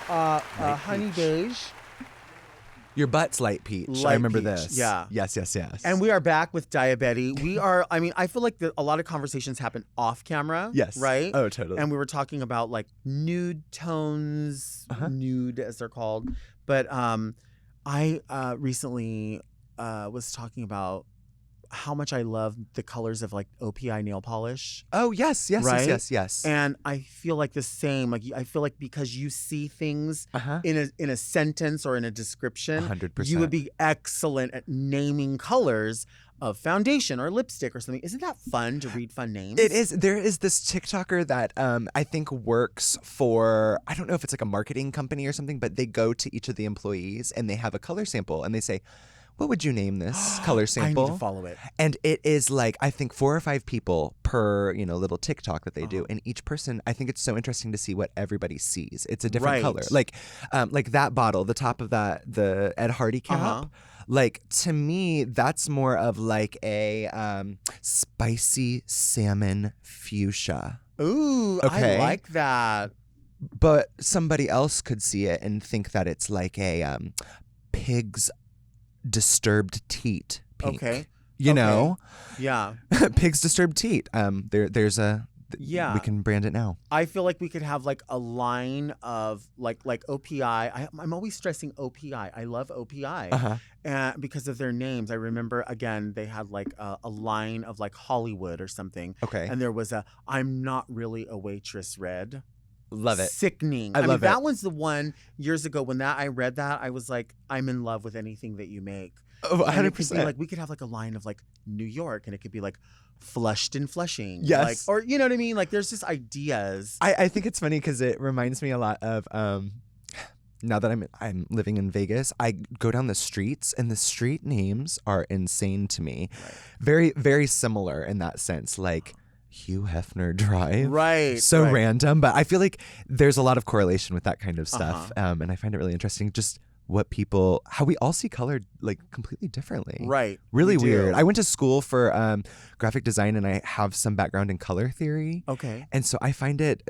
A: Honey beige.
C: Your butt's light peach. I
A: Light
C: remember
A: peach,
C: this.
A: yeah.
C: Yes.
A: And we are back with Daya Betty. We are, I mean, I feel like a lot of conversations happen off camera.
C: Yes.
A: Right?
C: Oh, totally.
A: And we were talking about like nude tones, nude as they're called. But I recently was talking about how much I love the colors of like OPI nail polish.
C: Oh, yes, yes,
A: Right?
C: yes, yes, yes.
A: And I feel like the same. Like I feel like because you see things
C: Uh-huh.
A: in a sentence or in a description,
C: 100%.
A: you would be excellent at naming colors of foundation or lipstick or something. Isn't that fun to read fun names?
C: It is. There is this TikToker that I think works for, I don't know if it's like a marketing company or something, but they go to each of the employees and they have a color sample and they say, what would you name this color sample?
A: I need to follow it.
C: And it is like, I think 4 or 5 people per, little TikTok that they do. And each person, I think it's so interesting to see what everybody sees. It's a different color. Like that bottle, the top of that, the Ed Hardy cap. Like, to me, that's more of like a spicy salmon fuchsia.
A: Ooh,
C: Okay.
A: I like that.
C: But somebody else could see it and think that it's like a pig's disturbed teat pink.
A: Okay.
C: You know?
A: Yeah.
C: Pig's disturbed teat. There's a...
A: Yeah.
C: We can brand it now.
A: I feel like we could have like a line of like OPI. I'm always stressing OPI. I love OPI. And because of their names. I remember, again, they had like a line of like Hollywood or something.
C: Okay.
A: And there was a I'm not really a waitress red.
C: Love it.
A: Sickening.
C: I love it.
A: That was the one years ago when I read that, I was like, I'm in love with anything that you make.
C: Oh, 100%.
A: And it could be like, we could have like a line of like New York, and it could be like flushed and flushing.
C: Yes.
A: Like, or you know what I mean? Like there's just ideas.
C: I think it's funny because it reminds me a lot of now that I'm living in Vegas, I go down the streets and the street names are insane to me.
A: Right.
C: Very, very similar in that sense. Like Hugh Hefner Drive.
A: Right.
C: So
A: right.
C: random, but I feel like there's a lot of correlation with that kind of stuff. And I find it really interesting just how we all see color like completely differently.
A: Right.
C: Really
A: We do.
C: weird. I went to school for graphic design and I have some background in color theory.
A: Okay.
C: And so I find it,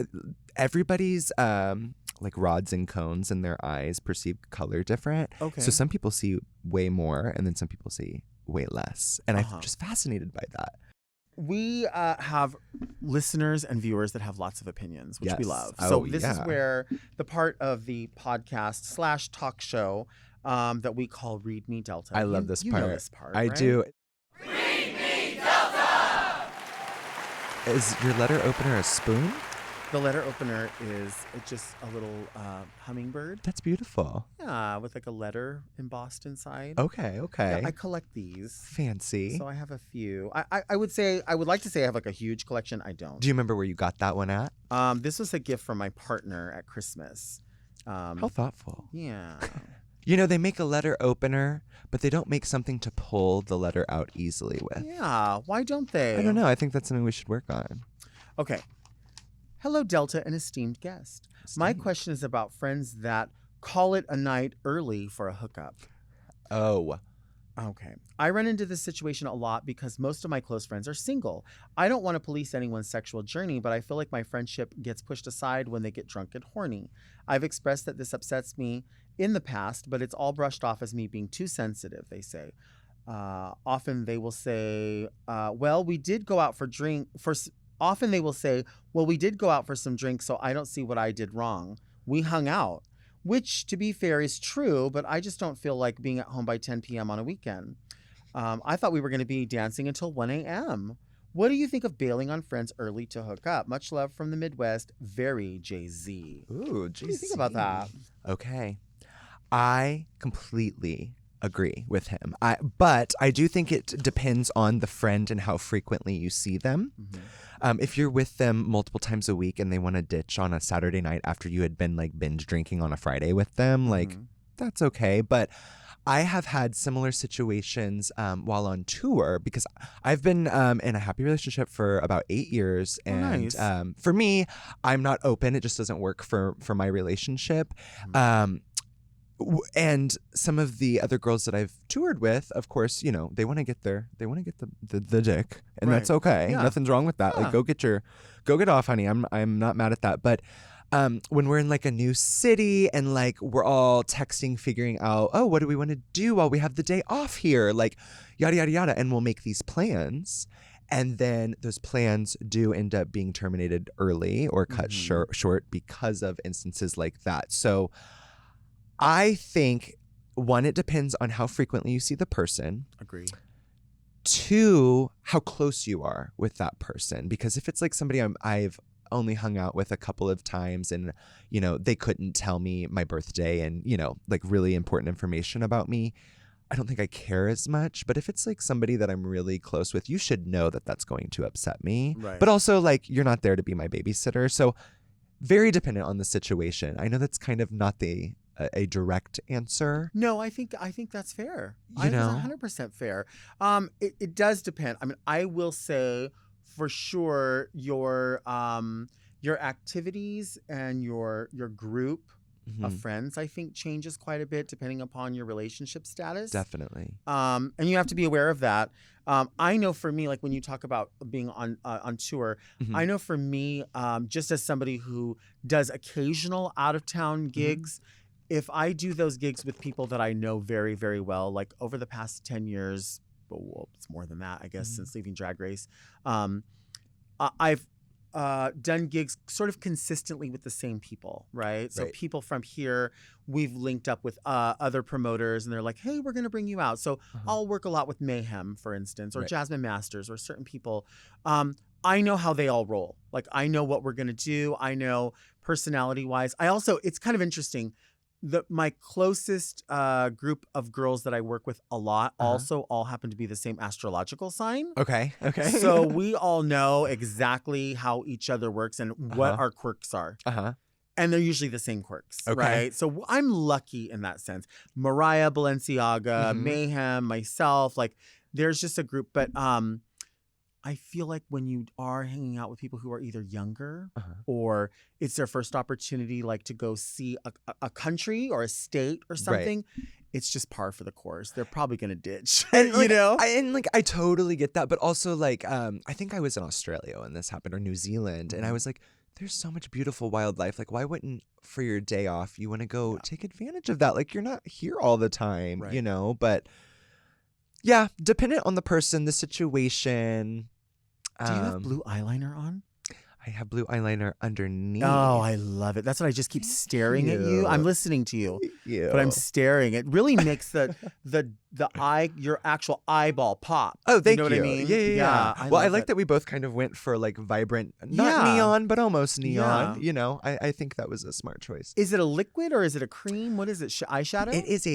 C: everybody's like rods and cones in their eyes perceive color different.
A: Okay.
C: So some people see way more and then some people see way less. And I'm just fascinated by that.
A: We have listeners and viewers that have lots of opinions, which we
C: Yes.
A: love.
C: Oh,
A: So this is
C: yeah.
A: where the part of the podcast / talk show that we call Read Me Delta.
C: I love this
A: you
C: part.
A: know this part,
C: I
A: right?
C: do. Read me Delta! Is your letter opener a spoon?
A: The letter opener is just a little hummingbird.
C: That's beautiful.
A: Yeah, with like a letter embossed inside.
C: Okay, okay.
A: Yeah, I collect these.
C: Fancy.
A: So I have a few. I would like to say I have like a huge collection. I don't.
C: Do you remember where you got that one at?
A: This was a gift from my partner at Christmas.
C: How thoughtful.
A: Yeah.
C: You know, they make a letter opener, but they don't make something to pull the letter out easily with.
A: Yeah. Why don't they?
C: I don't know. I think that's something we should work on.
A: Okay. Hello, Delta, an esteemed guest. My
C: Esteemed.
A: question is about friends that call it a night early for a hookup.
C: Oh.
A: Okay. I run into this situation a lot because most of my close friends are single. I don't want to police anyone's sexual journey, but I feel like my friendship gets pushed aside when they get drunk and horny. I've expressed that this upsets me in the past, but it's all brushed off as me being too sensitive, they say. Often they will say, we did go out for Often they will say, well, we did go out for some drinks, so I don't see what I did wrong. We hung out. Which, to be fair, is true, but I just don't feel like being at home by 10 p.m. on a weekend. I thought we were going to be dancing until 1 a.m. What do you think of bailing on friends early to hook up? Much love from the Midwest. Very Jay-Z.
C: Ooh,
A: What do you think about that?
C: Okay. I completely agree with him. But I do think it depends on the friend and how frequently you see them.
A: Mm-hmm.
C: If you're with them multiple times a week and they want to ditch on a Saturday night after you had been like binge drinking on a Friday with them, like that's okay. But I have had similar situations while on tour because I've been in a happy relationship for about 8 years. And
A: nice.
C: For me, I'm not open. It just doesn't work for my relationship. And some of the other girls that I've toured with, of course, you know, they want to get the dick, and that's okay.
A: Yeah.
C: Nothing's wrong with that.
A: Yeah.
C: Like, go get off, honey. I'm not mad at that. But when we're in like a new city and like we're all texting, figuring out, oh, what do we want to do while we have the day off here? Like, yada yada yada, and we'll make these plans. And then those plans do end up being terminated early or cut short because of instances like that. So I think one, it depends on how frequently you see the person.
A: Agree.
C: Two, how close you are with that person. Because if it's like somebody I've only hung out with a couple of times and, you know, they couldn't tell me my birthday and, you know, like really important information about me, I don't think I care as much. But if it's like somebody that I'm really close with, you should know that that's going to upset me.
A: Right.
C: But also, like, you're not there to be my babysitter. So very dependent on the situation. I know that's kind of not a direct answer.
A: No, I think that's fair.
C: You know?
A: It's 100% fair. It does depend. I mean, I will say for sure your activities and your group of friends, I think, changes quite a bit depending upon your relationship status.
C: Definitely.
A: And you have to be aware of that. I know for me, like when you talk about being on tour, I know for me, just as somebody who does occasional out of town gigs, if I do those gigs with people that I know very, very well, like over the past 10 years, well, it's more than that, I guess, since leaving Drag Race, I've done gigs sort of consistently with the same people, right? So people from here, we've linked up with other promoters and they're like, hey, we're going to bring you out. So I'll work a lot with Mayhem, for instance, or Jasmine Masters or certain people. I know how they all roll. Like, I know what we're going to do. I know personality-wise. It's kind of interesting. My closest group of girls that I work with a lot also all happen to be the same astrological sign.
C: Okay.
A: So we all know exactly how each other works and what our quirks are. And they're usually the same quirks, right? So I'm lucky in that sense. Mariah, Balenciaga, Mayhem, myself, like there's just a group. But I feel like when you are hanging out with people who are either younger or it's their first opportunity, like to go see a country or a state or something, it's just par for the course. They're probably going to ditch,
C: and, like,
A: you know?
C: I totally get that. But also, like, I think I was in Australia when this happened, or New Zealand. And I was like, there's so much beautiful wildlife. Like, why wouldn't, for your day off, you want to go take advantage of that? Like, you're not here all the time, you know? But yeah, dependent on the person, the situation.
A: Do you have blue eyeliner on?
C: I have blue eyeliner underneath.
A: Oh, I love it. That's what I just keep staring at you. I'm listening to you, but I'm staring. It really makes the your actual eyeball pop.
C: Oh, thank you.
A: Know what I mean?
C: Yeah. I like that we both kind of went for like vibrant, not neon, but almost neon. You know, I think that was a smart choice.
A: Is it a liquid or is it a cream? What is it? Eyeshadow?
C: It is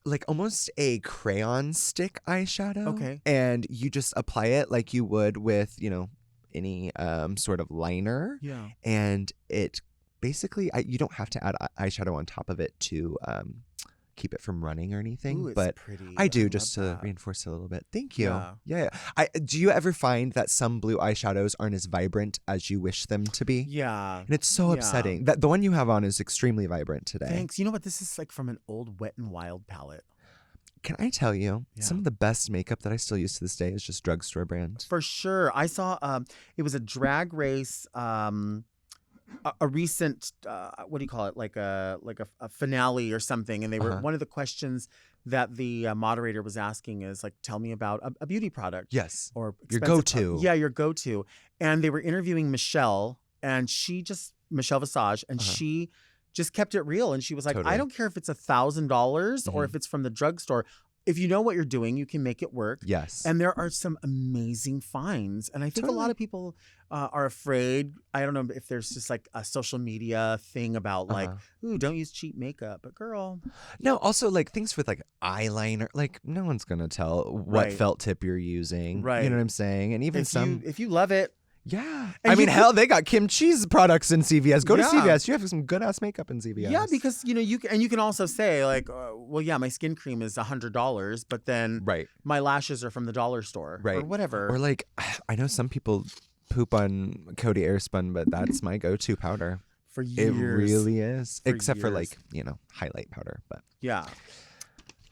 C: like almost a crayon stick eyeshadow.
A: Okay.
C: And you just apply it like you would with, you know, any sort of liner.
A: Yeah.
C: And it basically, you don't have to add eyeshadow on top of it to keep it from running or anything.
A: Ooh, it's
C: but
A: pretty.
C: I do just to reinforce it a little bit. Thank you. Yeah. Do you ever find that some blue eyeshadows aren't as vibrant as you wish them to be?
A: Yeah.
C: And it's so upsetting. That the one you have on is extremely vibrant today.
A: Thanks. You know what? This is like from an old Wet n Wild palette.
C: Can I tell you, some of the best makeup that I still use to this day is just drugstore brand.
A: For sure. I saw it was a Drag Race a recent what do you call it, like a finale or something, and they were one of the questions that the moderator was asking is like, tell me about a beauty product.
C: Yes.
A: Or
C: your go-to.
A: Your go-to. And they were interviewing Michelle, and Michelle Visage, and she just kept it real. And she was like, I don't care if it's $1,000 or if it's from the drugstore. If you know what you're doing, you can make it work.
C: Yes.
A: And there are some amazing finds. And I think a lot of people are afraid. I don't know if there's just like a social media thing about like, ooh, don't use cheap makeup. But girl.
C: No, also like things with like eyeliner, like no one's going to tell what felt tip you're using. Right. You know what I'm saying? And even
A: if you love it.
C: Yeah. And I mean, hell, they got Kim Chi's products in CVS. Go to CVS. You have some good ass makeup in CVS.
A: Yeah, because you can also say like, well, yeah, my skin cream is $100, but then my lashes are from the dollar store, or whatever.
C: Or like, I know some people poop on Coty Airspun, but that's my go-to powder.
A: For years.
C: It really is. Except for like, highlight powder, but
A: yeah.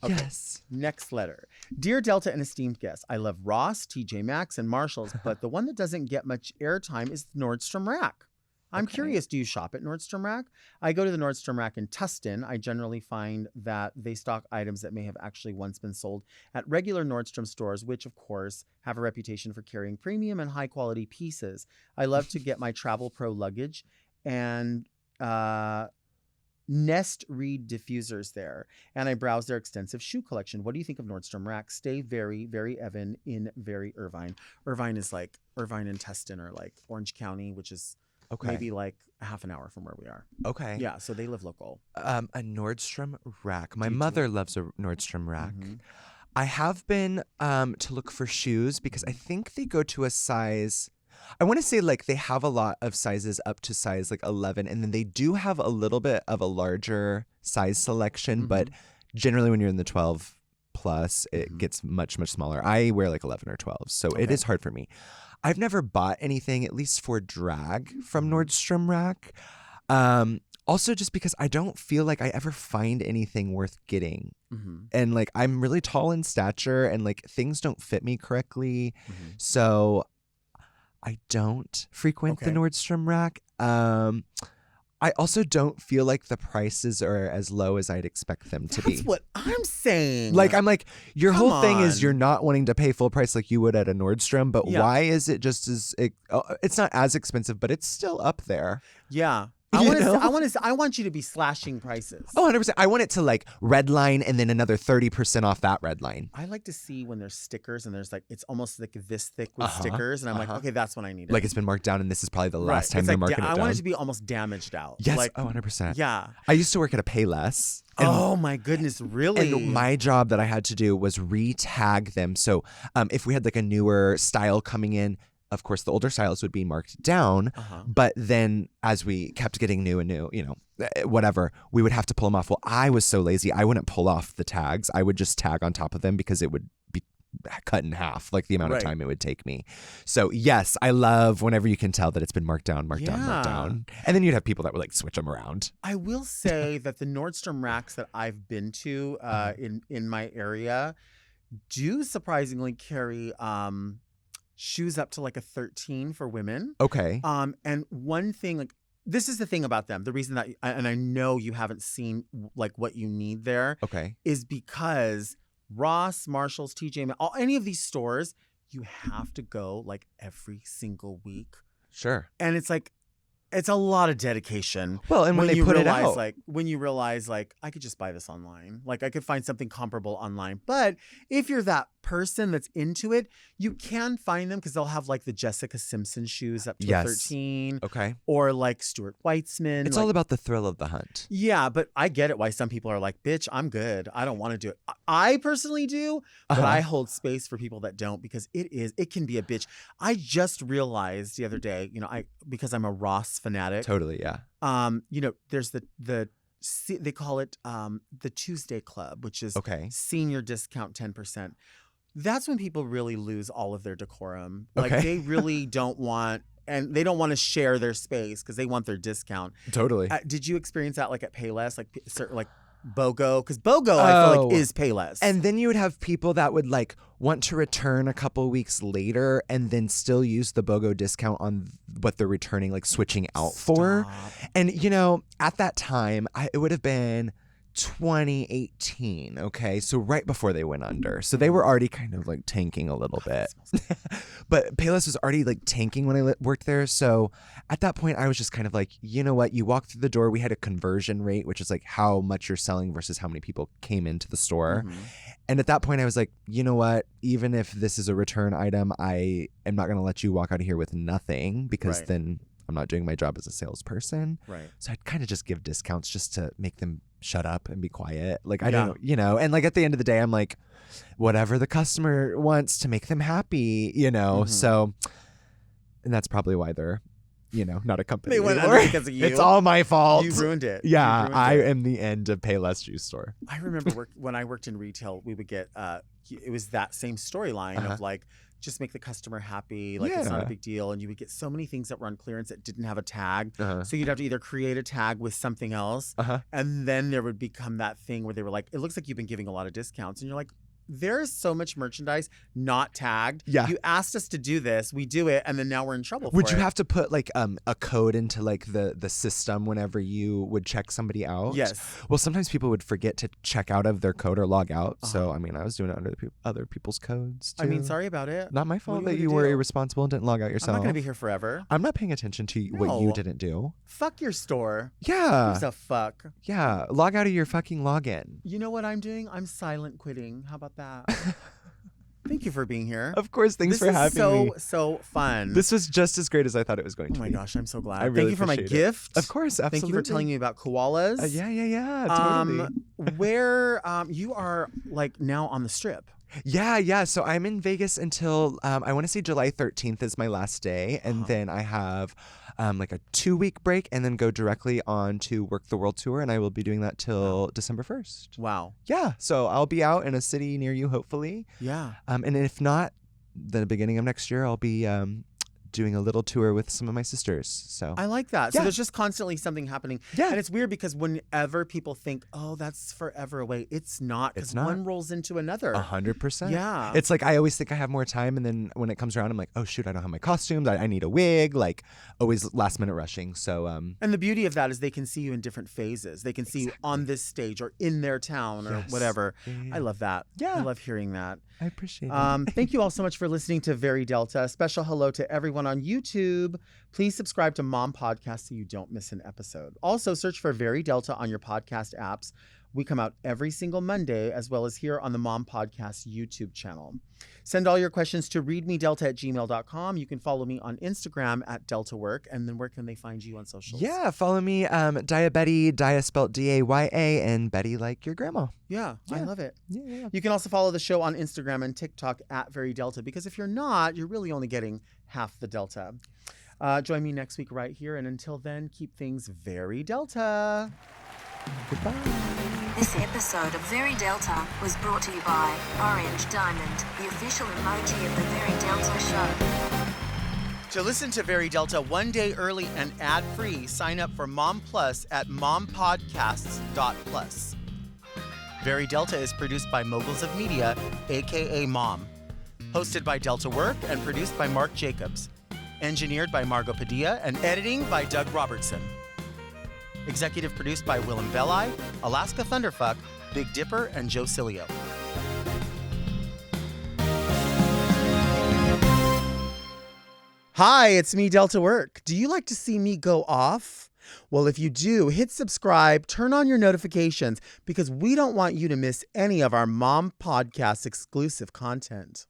A: Okay.
C: Yes.
A: Next letter. Dear Delta and esteemed guests, I love Ross, TJ Maxx, and Marshalls, but the one that doesn't get much airtime is Nordstrom Rack. I'm curious, do you shop at Nordstrom Rack? I go to the Nordstrom Rack in Tustin. I generally find that they stock items that may have actually once been sold at regular Nordstrom stores, which, of course, have a reputation for carrying premium and high-quality pieces. I love to get my Travel Pro luggage and Nest Reed diffusers there, and I browsed their extensive shoe collection. What do you think of Nordstrom Rack? Stay very, very Evan in very Irvine. Irvine is like Irvine and Tustin, or like Orange County, which is maybe like a half an hour from where we are.
C: Okay.
A: Yeah, so they live local.
C: A Nordstrom Rack. My mother loves a Nordstrom Rack.
A: Mm-hmm.
C: I have been to look for shoes because I think they go to a size. I want to say like they have a lot of sizes up to size like 11, and then they do have a little bit of a larger size selection, but generally when you're in the 12 plus, it gets much, much smaller. I wear like 11 or 12, so it is hard for me. I've never bought anything, at least for drag, from Nordstrom Rack. Also, just because I don't feel like I ever find anything worth getting. And like I'm really tall in stature, and like things don't fit me correctly. So I don't frequent the Nordstrom Rack. I also don't feel like the prices are as low as I'd expect them to be.
A: That's what I'm saying.
C: Like, I'm like, your
A: Come
C: whole thing is
A: on.
C: you're not wanting to pay full price like you would at a Nordstrom, but
A: Yeah.
C: why is it just as, it's not as expensive, but it's still up there.
A: Yeah.
C: You know?
A: I want you to be slashing prices.
C: Oh, 100%. I want it to like red line and then another 30% off that red line.
A: I like to see when there's stickers and there's like, it's almost like this thick with stickers. And I'm like, okay, that's when I need it.
C: Like it's been marked down and this is probably the last time
A: It's
C: they're
A: like,
C: marking it
A: I
C: down.
A: want it to be almost damaged out.
C: Yes.
A: Like,
C: 100%.
A: yeah.
C: I used to work at a Payless. And
A: Oh my goodness, really?
C: And my job that I had to do was re-tag them. So if we had like a newer style coming in, of course, the older styles would be marked down. But then as we kept getting new and new, you know, whatever, we would have to pull them off. Well, I was so lazy. I wouldn't pull off the tags. I would just tag on top of them because it would be cut in half, like the amount of time it would take me. So yes, I love whenever you can tell that it's been marked down. And then you'd have people that would like switch them around.
A: I will say that the Nordstrom Racks that I've been to in my area do surprisingly carry shoes up to like a 13 for women.
C: Okay.
A: And one thing, like, this is the thing about them. The reason that, and I know you haven't seen like what you need there.
C: Okay.
A: Is because Ross, Marshalls, TJ, any of these stores, you have to go like every single week.
C: Sure.
A: And it's like, it's a lot of dedication.
C: Well, and when they put it out,
A: like when you realize like I could just buy this online, like I could find something comparable online. But if you're that person that's into it, you can find them because they'll have like the Jessica Simpson shoes up to a 13.
C: Okay.
A: Or like Stuart Weitzman.
C: It's all about the thrill of the hunt.
A: Yeah, but I get it why some people are like, bitch, I'm good. I don't want to do it. I personally do, but I hold space for people that don't because it can be a bitch. I just realized the other day, you know, because I'm a Ross fanatic.
C: Totally, yeah.
A: You know, there's they call it the Tuesday Club, which is senior discount 10%. That's when people really lose all of their decorum. Like they really don't want, and they don't want to share their space because they want their discount.
C: Totally.
A: Did you experience that like at Payless, like BOGO? Because BOGO, I feel like, is Payless.
C: And then you would have people that would like want to return a couple weeks later and then still use the BOGO discount on what they're returning, like switching out for. And, you know, at that time, it would have been 2018. Okay. So right before they went under. So they were already kind of like tanking a little bit. But Payless was already like tanking when I worked there. So at that point, I was just kind of like, you know what? You walk through the door. We had a conversion rate, which is like how much you're selling versus how many people came into the store. And at that point, I was like, you know what? Even if this is a return item, I am not going to let you walk out of here with nothing because then I'm not doing my job as a salesperson.
A: Right.
C: So I'd kind of just give discounts just to make them shut up and be quiet. Like, I don't know, you know, and like at the end of the day, I'm like, whatever the customer wants to make them happy, you know? So, and that's probably why they're, you know, not a company.
A: They went
C: anymore.
A: under because of you.
C: It's all my fault.
A: You ruined it.
C: Yeah, I am the end of Payless Juice Store.
A: I remember when I worked in retail, we would get, it was that same storyline of like, just make the customer happy. Like it's not a big deal. And you would get so many things that were on clearance that didn't have a tag. So you'd have to either create a tag with something else. And then there would become that thing where they were like, it looks like you've been giving a lot of discounts. And you're like, there's so much merchandise not tagged.
C: Yeah.
A: You asked us to do this. We do it. And then now we're in trouble
C: Would
A: for
C: you
A: it.
C: have to put like a code into like the system whenever you would check somebody out?
A: Yes.
C: Well, sometimes people would forget to check out of their code or log out.
A: Uh-huh.
C: So, I mean, I was doing it under other people's codes too.
A: I mean, sorry about it.
C: Not my
A: What
C: fault
A: are
C: that
A: you
C: you
A: gonna
C: were
A: do?
C: irresponsible and didn't log out
A: I'm
C: yourself.
A: not going to be here forever.
C: I'm not paying attention to what you
A: No.
C: didn't do.
A: Fuck your store.
C: Yeah.
A: Who's a fuck?
C: Yeah. Log out of your fucking login.
A: You know what I'm doing? I'm silent quitting. How about that? Thank you for being here.
C: Of course. Thanks
A: this
C: for having me.
A: is so fun.
C: This was just as great as I thought it was going
A: Oh
C: to
A: my
C: be.
A: gosh, I'm so glad.
C: I
A: Thank
C: really
A: you for my
C: appreciate it.
A: gift.
C: Of course, absolutely.
A: Thank you for telling me about koalas.
C: Yeah, totally.
A: Where you are like now on the strip.
C: Yeah. So I'm in Vegas until I want to say July 13th is my last day, and
A: Uh-huh.
C: then I have like a 2-week break, and then go directly on to Work the World Tour, and I will be doing that till December 1st.
A: Wow.
C: Yeah, so I'll be out in a city near you, hopefully.
A: Yeah.
C: And if not, the beginning of next year, I'll be doing a little tour with some of my sisters. So
A: I like that. So
C: Yeah.
A: there's just constantly something happening.
C: Yeah.
A: And it's weird because whenever people think, oh, that's forever away, it's not.
C: It's
A: Because
C: not.
A: one rolls into another.
C: 100%.
A: Yeah.
C: It's like I always think I have more time, and then when it comes around, I'm like, oh shoot, I don't have my costumes. I need a wig. Like always last minute rushing. So
A: And the beauty of that is they can see you in different phases. They can see you on this stage or in their town or
C: Yes.
A: whatever.
C: Yeah.
A: I love that.
C: Yeah.
A: I love hearing that.
C: I appreciate it.
A: Thank you all so much for listening to Very Delta. Special hello to everyone on YouTube. Please subscribe to Mom Podcast so you don't miss an episode. Also, search for Very Delta on your podcast apps. We come out every single Monday, as well as here on the Mom Podcast YouTube channel. Send all your questions to readmedelta@gmail.com. You can follow me on Instagram at DeltaWork. And then where can they find you on socials?
C: Yeah, follow me, Daya Betty, Daya spelled Daya, and Betty like your grandma.
A: Yeah, I
C: Yeah.
A: love it.
C: Yeah.
A: You can also follow the show on Instagram and TikTok at Very Delta, because if you're not, you're really only getting half the Delta. Join me next week right here. And until then, keep things very Delta.
C: Goodbye.
D: This episode of Very Delta was brought to you by Orange Diamond, the official emoji of the Very Delta show.
A: To listen to Very Delta one day early and ad-free, sign up for Mom Plus at mompodcasts.plus. Very Delta is produced by Moguls of Media, aka Mom. Hosted by Delta Work and produced by Mark Jacobs. Engineered by Margot Padilla and editing by Doug Robertson. Executive produced by Willem Belli, Alaska Thunderfuck, Big Dipper, and Joe Cilio. Hi, it's me, Delta Work. Do you like to see me go off? Well, if you do, hit subscribe, turn on your notifications, because we don't want you to miss any of our Mom Podcast exclusive content.